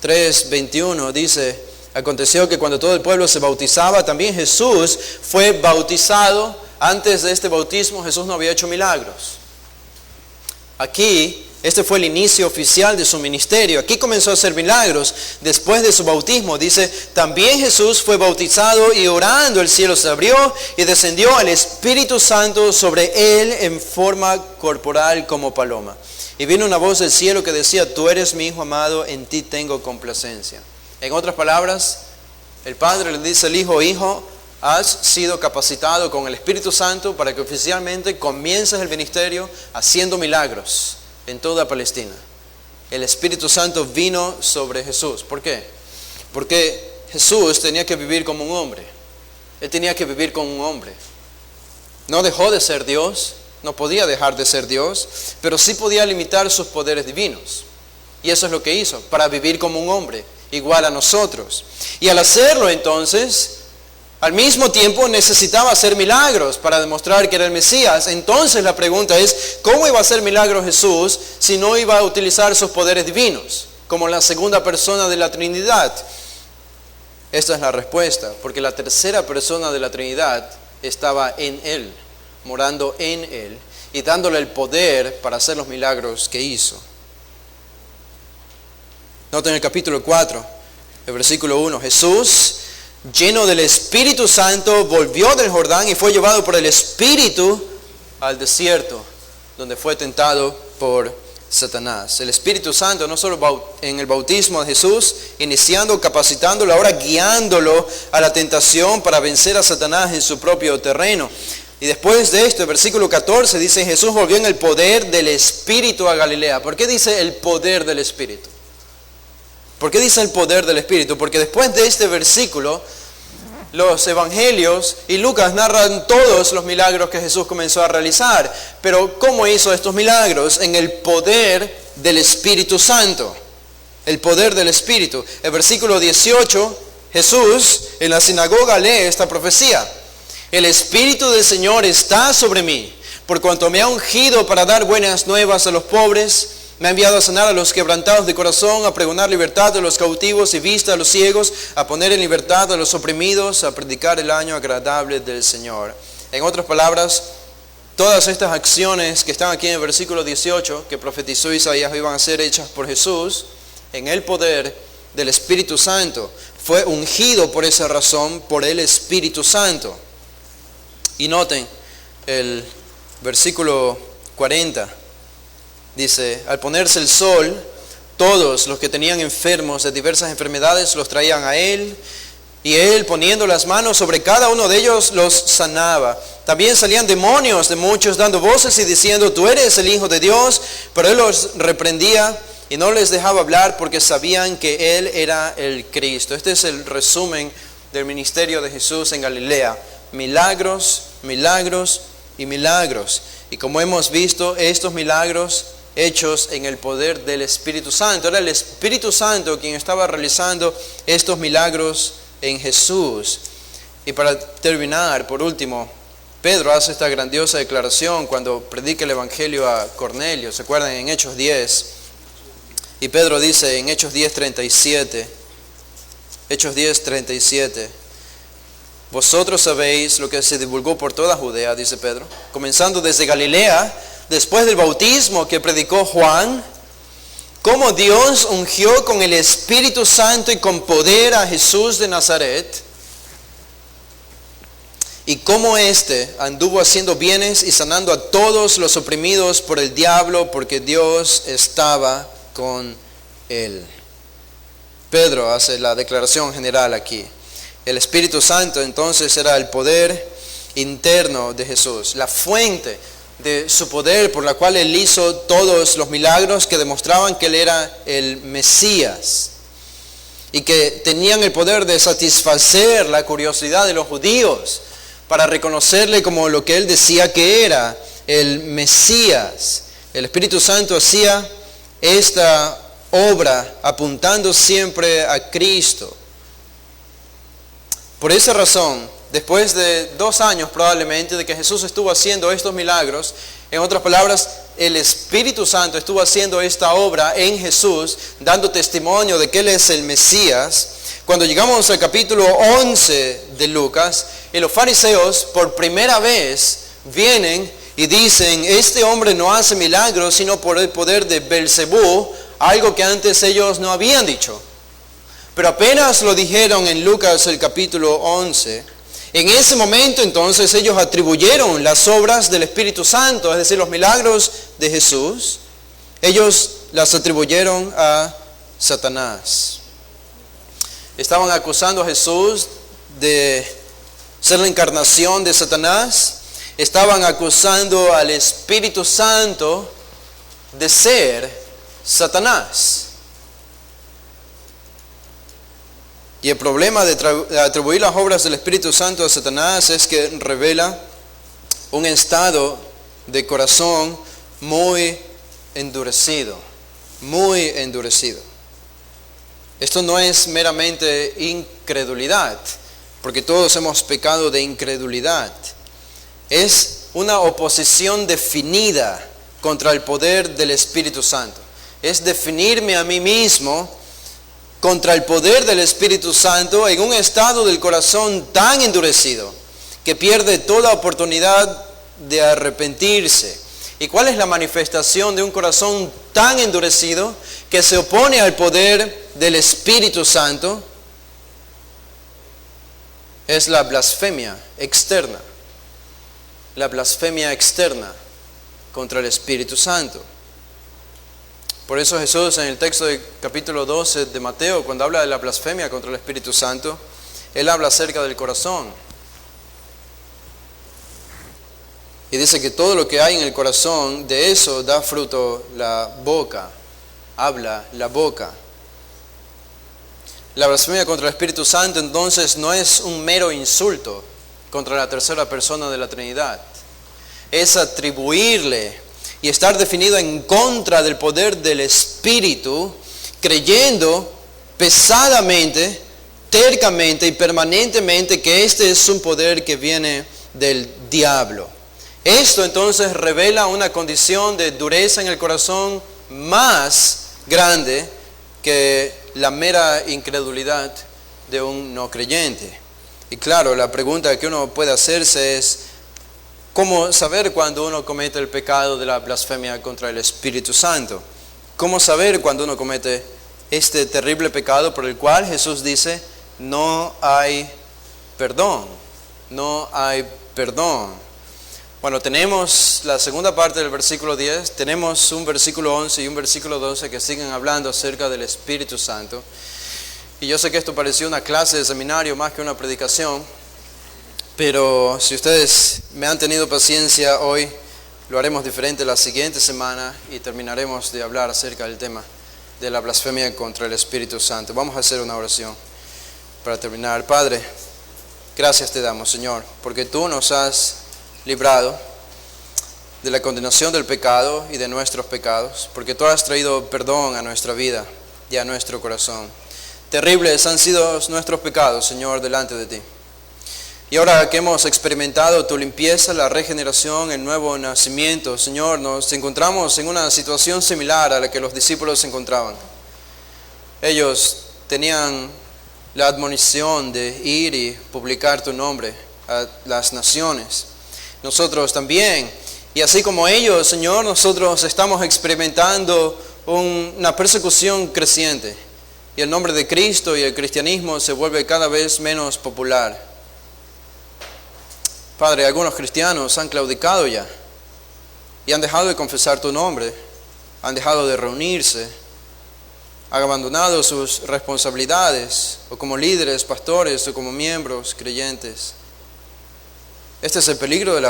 3:21 dice, aconteció que cuando todo el pueblo se bautizaba, también Jesús fue bautizado. Antes de este bautismo Jesús no había hecho milagros. Aquí, este fue el inicio oficial de su ministerio. Aquí comenzó a hacer milagros después de su bautismo. Dice, también Jesús fue bautizado y orando el cielo se abrió y descendió el Espíritu Santo sobre él en forma corporal como paloma. Y vino una voz del cielo que decía, tú eres mi Hijo amado, en ti tengo complacencia. En otras palabras, el Padre le dice al Hijo, hijo, has sido capacitado con el Espíritu Santo para que oficialmente comiences el ministerio haciendo milagros en toda Palestina. El Espíritu Santo vino sobre Jesús. ¿Por qué? Porque Jesús tenía que vivir como un hombre. Él tenía que vivir como un hombre. No dejó de ser Dios, no podía dejar de ser Dios, pero sí podía limitar sus poderes divinos. Y eso es lo que hizo, para vivir como un hombre, igual a nosotros. Y al hacerlo entonces, al mismo tiempo necesitaba hacer milagros para demostrar que era el Mesías. Entonces la pregunta es, ¿cómo iba a hacer milagros Jesús si no iba a utilizar sus poderes divinos como la segunda persona de la Trinidad? Esta es la respuesta, porque la tercera persona de la Trinidad estaba en Él, morando en Él y dándole el poder para hacer los milagros que hizo. Noten el capítulo 4, el versículo 1, Jesús, lleno del Espíritu Santo, volvió del Jordán y fue llevado por el Espíritu al desierto, donde fue tentado por Satanás. El Espíritu Santo no solo en el bautismo de Jesús, iniciando, capacitándolo, ahora guiándolo a la tentación para vencer a Satanás en su propio terreno. Y después de esto, el versículo 14 dice, Jesús volvió en el poder del Espíritu a Galilea. ¿Por qué dice el poder del Espíritu? ¿Por qué dice el poder del Espíritu? Porque después de este versículo, los evangelios y Lucas narran todos los milagros que Jesús comenzó a realizar. Pero ¿cómo hizo estos milagros? En el poder del Espíritu Santo. El poder del Espíritu. El versículo 18, Jesús en la sinagoga lee esta profecía. El Espíritu del Señor está sobre mí, por cuanto me ha ungido para dar buenas nuevas a los pobres. Me ha enviado a sanar a los quebrantados de corazón, a pregonar libertad a los cautivos y vista a los ciegos, a poner en libertad a los oprimidos, a predicar el año agradable del Señor. En otras palabras, todas estas acciones que están aquí en el versículo 18, que profetizó Isaías, iban a ser hechas por Jesús, en el poder del Espíritu Santo. Fue ungido por esa razón, por el Espíritu Santo. Y noten el versículo 40. Dice, al ponerse el sol, todos los que tenían enfermos de diversas enfermedades los traían a él, y él, poniendo las manos sobre cada uno de ellos, los sanaba. También salían demonios de muchos, dando voces y diciendo, tú eres el Hijo de Dios. Pero él los reprendía y no les dejaba hablar porque sabían que él era el Cristo. Este es el resumen del ministerio de Jesús en Galilea. Milagros, milagros y milagros. Y como hemos visto, estos milagros hechos en el poder del Espíritu Santo. Era el Espíritu Santo quien estaba realizando estos milagros en Jesús. Y para terminar, por último, Pedro hace esta grandiosa declaración cuando predica el Evangelio a Cornelio. ¿Se acuerdan? En Hechos 10. Y Pedro dice en Hechos 10:37, Hechos 10:37, vosotros sabéis lo que se divulgó por toda Judea, dice Pedro, comenzando desde Galilea, después del bautismo que predicó Juan, cómo Dios ungió con el Espíritu Santo y con poder a Jesús de Nazaret, y cómo éste anduvo haciendo bienes y sanando a todos los oprimidos por el diablo, porque Dios estaba con él. Pedro hace la declaración general aquí. El Espíritu Santo entonces era el poder interno de Jesús, la fuente de su poder por la cual él hizo todos los milagros que demostraban que él era el Mesías y que tenían el poder de satisfacer la curiosidad de los judíos para reconocerle como lo que él decía que era, el Mesías. El Espíritu Santo hacía esta obra apuntando siempre a Cristo. Por esa razón, después de 2 años probablemente de que Jesús estuvo haciendo estos milagros, en otras palabras, el Espíritu Santo estuvo haciendo esta obra en Jesús, dando testimonio de que Él es el Mesías. Cuando llegamos al capítulo 11 de Lucas, y los fariseos por primera vez vienen y dicen, este hombre no hace milagros sino por el poder de Belcebú, algo que antes ellos no habían dicho. Pero apenas lo dijeron en Lucas el capítulo 11, en ese momento entonces ellos atribuyeron las obras del Espíritu Santo, es decir, los milagros de Jesús, ellos las atribuyeron a Satanás. Estaban acusando a Jesús de ser la encarnación de Satanás, estaban acusando al Espíritu Santo de ser Satanás. Y el problema de atribuir las obras del Espíritu Santo a Satanás es que revela un estado de corazón muy endurecido, muy endurecido. Esto no es meramente incredulidad, porque todos hemos pecado de incredulidad. Es una oposición definida contra el poder del Espíritu Santo. Es definirme a mí mismo contra el poder del Espíritu Santo en un estado del corazón tan endurecido que pierde toda oportunidad de arrepentirse. ¿Y cuál es la manifestación de un corazón tan endurecido que se opone al poder del Espíritu Santo? Es la blasfemia externa. La blasfemia externa contra el Espíritu Santo. Por eso Jesús en el texto del capítulo 12 de Mateo, cuando habla de la blasfemia contra el Espíritu Santo, Él habla acerca del corazón. Y dice que todo lo que hay en el corazón, de eso da fruto la boca. Habla la boca. La blasfemia contra el Espíritu Santo entonces no es un mero insulto contra la tercera persona de la Trinidad. Es atribuirle y estar definido en contra del poder del Espíritu, creyendo pesadamente, tercamente y permanentemente que este es un poder que viene del diablo. Esto entonces revela una condición de dureza en el corazón más grande que la mera incredulidad de un no creyente. Y claro, la pregunta que uno puede hacerse es, ¿cómo saber cuando uno comete el pecado de la blasfemia contra el Espíritu Santo? ¿Cómo saber cuando uno comete este terrible pecado por el cual Jesús dice, no hay perdón? No hay perdón. Bueno, tenemos la segunda parte del versículo 10, tenemos un versículo 11 y un versículo 12 que siguen hablando acerca del Espíritu Santo. Y yo sé que esto pareció una clase de seminario más que una predicación, pero si ustedes me han tenido paciencia hoy, lo haremos diferente la siguiente semana y terminaremos de hablar acerca del tema de la blasfemia contra el Espíritu Santo. Vamos a hacer una oración para terminar. Padre, gracias te damos, Señor, porque tú nos has librado de la condenación del pecado y de nuestros pecados, porque tú has traído perdón a nuestra vida y a nuestro corazón. Terribles han sido nuestros pecados, Señor, delante de ti. Y ahora que hemos experimentado tu limpieza, la regeneración, el nuevo nacimiento, Señor, nos encontramos en una situación similar a la que los discípulos se encontraban. Ellos tenían la admonición de ir y publicar tu nombre a las naciones. Nosotros también, y así como ellos, Señor, nosotros estamos experimentando una persecución creciente, y el nombre de Cristo y el cristianismo se vuelve cada vez menos popular. Padre, algunos cristianos han claudicado ya, y han dejado de confesar tu nombre, han dejado de reunirse, han abandonado sus responsabilidades, o como líderes, pastores, o como miembros creyentes. Este es el peligro de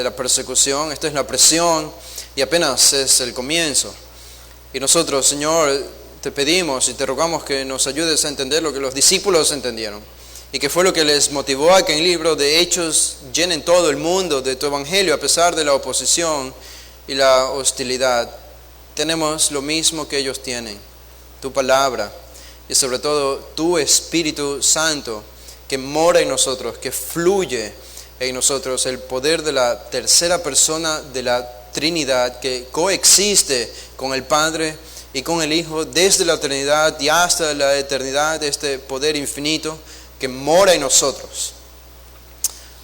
la persecución, esta es la presión y apenas es el comienzo. Y nosotros, Señor, te pedimos y te rogamos que nos ayudes a entender lo que los discípulos entendieron y que fue lo que les motivó a que en el libro de Hechos llenen todo el mundo de tu evangelio a pesar de la oposición y la hostilidad. Tenemos lo mismo que ellos tienen, tu palabra y sobre todo tu Espíritu Santo que mora en nosotros, que fluye en nosotros, el poder de la tercera persona de la Trinidad que coexiste con el Padre y con el Hijo desde la eternidad y hasta la eternidad, este poder infinito que mora en nosotros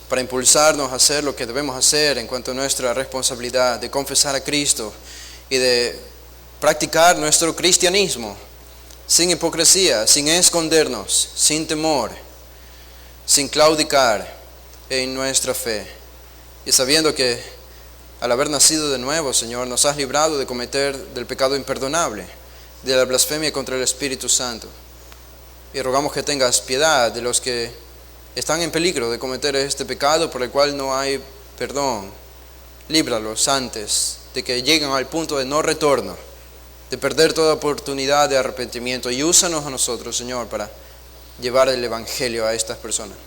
para impulsarnos a hacer lo que debemos hacer en cuanto a nuestra responsabilidad de confesar a Cristo y de practicar nuestro cristianismo sin hipocresía, sin escondernos, sin temor, sin claudicar en nuestra fe, y sabiendo que al haber nacido de nuevo, Señor, nos has librado de cometer del pecado imperdonable, de la blasfemia contra el Espíritu Santo. Y rogamos que tengas piedad de los que están en peligro de cometer este pecado por el cual no hay perdón. Líbralos antes de que lleguen al punto de no retorno, de perder toda oportunidad de arrepentimiento, y úsanos a nosotros, Señor, para llevar el Evangelio a estas personas.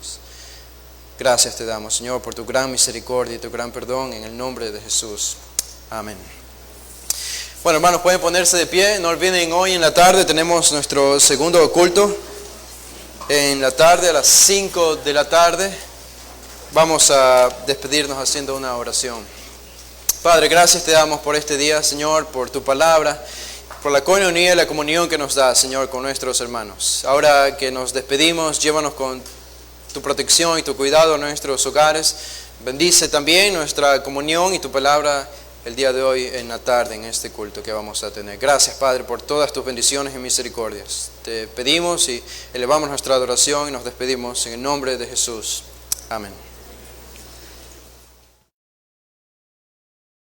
Gracias te damos, Señor, por tu gran misericordia y tu gran perdón, en el nombre de Jesús. Amén. Bueno, hermanos, pueden ponerse de pie. No olviden, hoy en la tarde tenemos nuestro segundo culto. En la tarde, a las 5 de la tarde, vamos a despedirnos haciendo una oración. Padre, gracias te damos por este día, Señor, por tu palabra, por la coinonía y la comunión que nos da, Señor, con nuestros hermanos. Ahora que nos despedimos, llévanos con tu protección y tu cuidado a nuestros hogares. Bendice también nuestra comunión y tu palabra el día de hoy en la tarde, en este culto que vamos a tener. Gracias, Padre, por todas tus bendiciones y misericordias. Te pedimos y elevamos nuestra adoración y nos despedimos en el nombre de Jesús. Amén.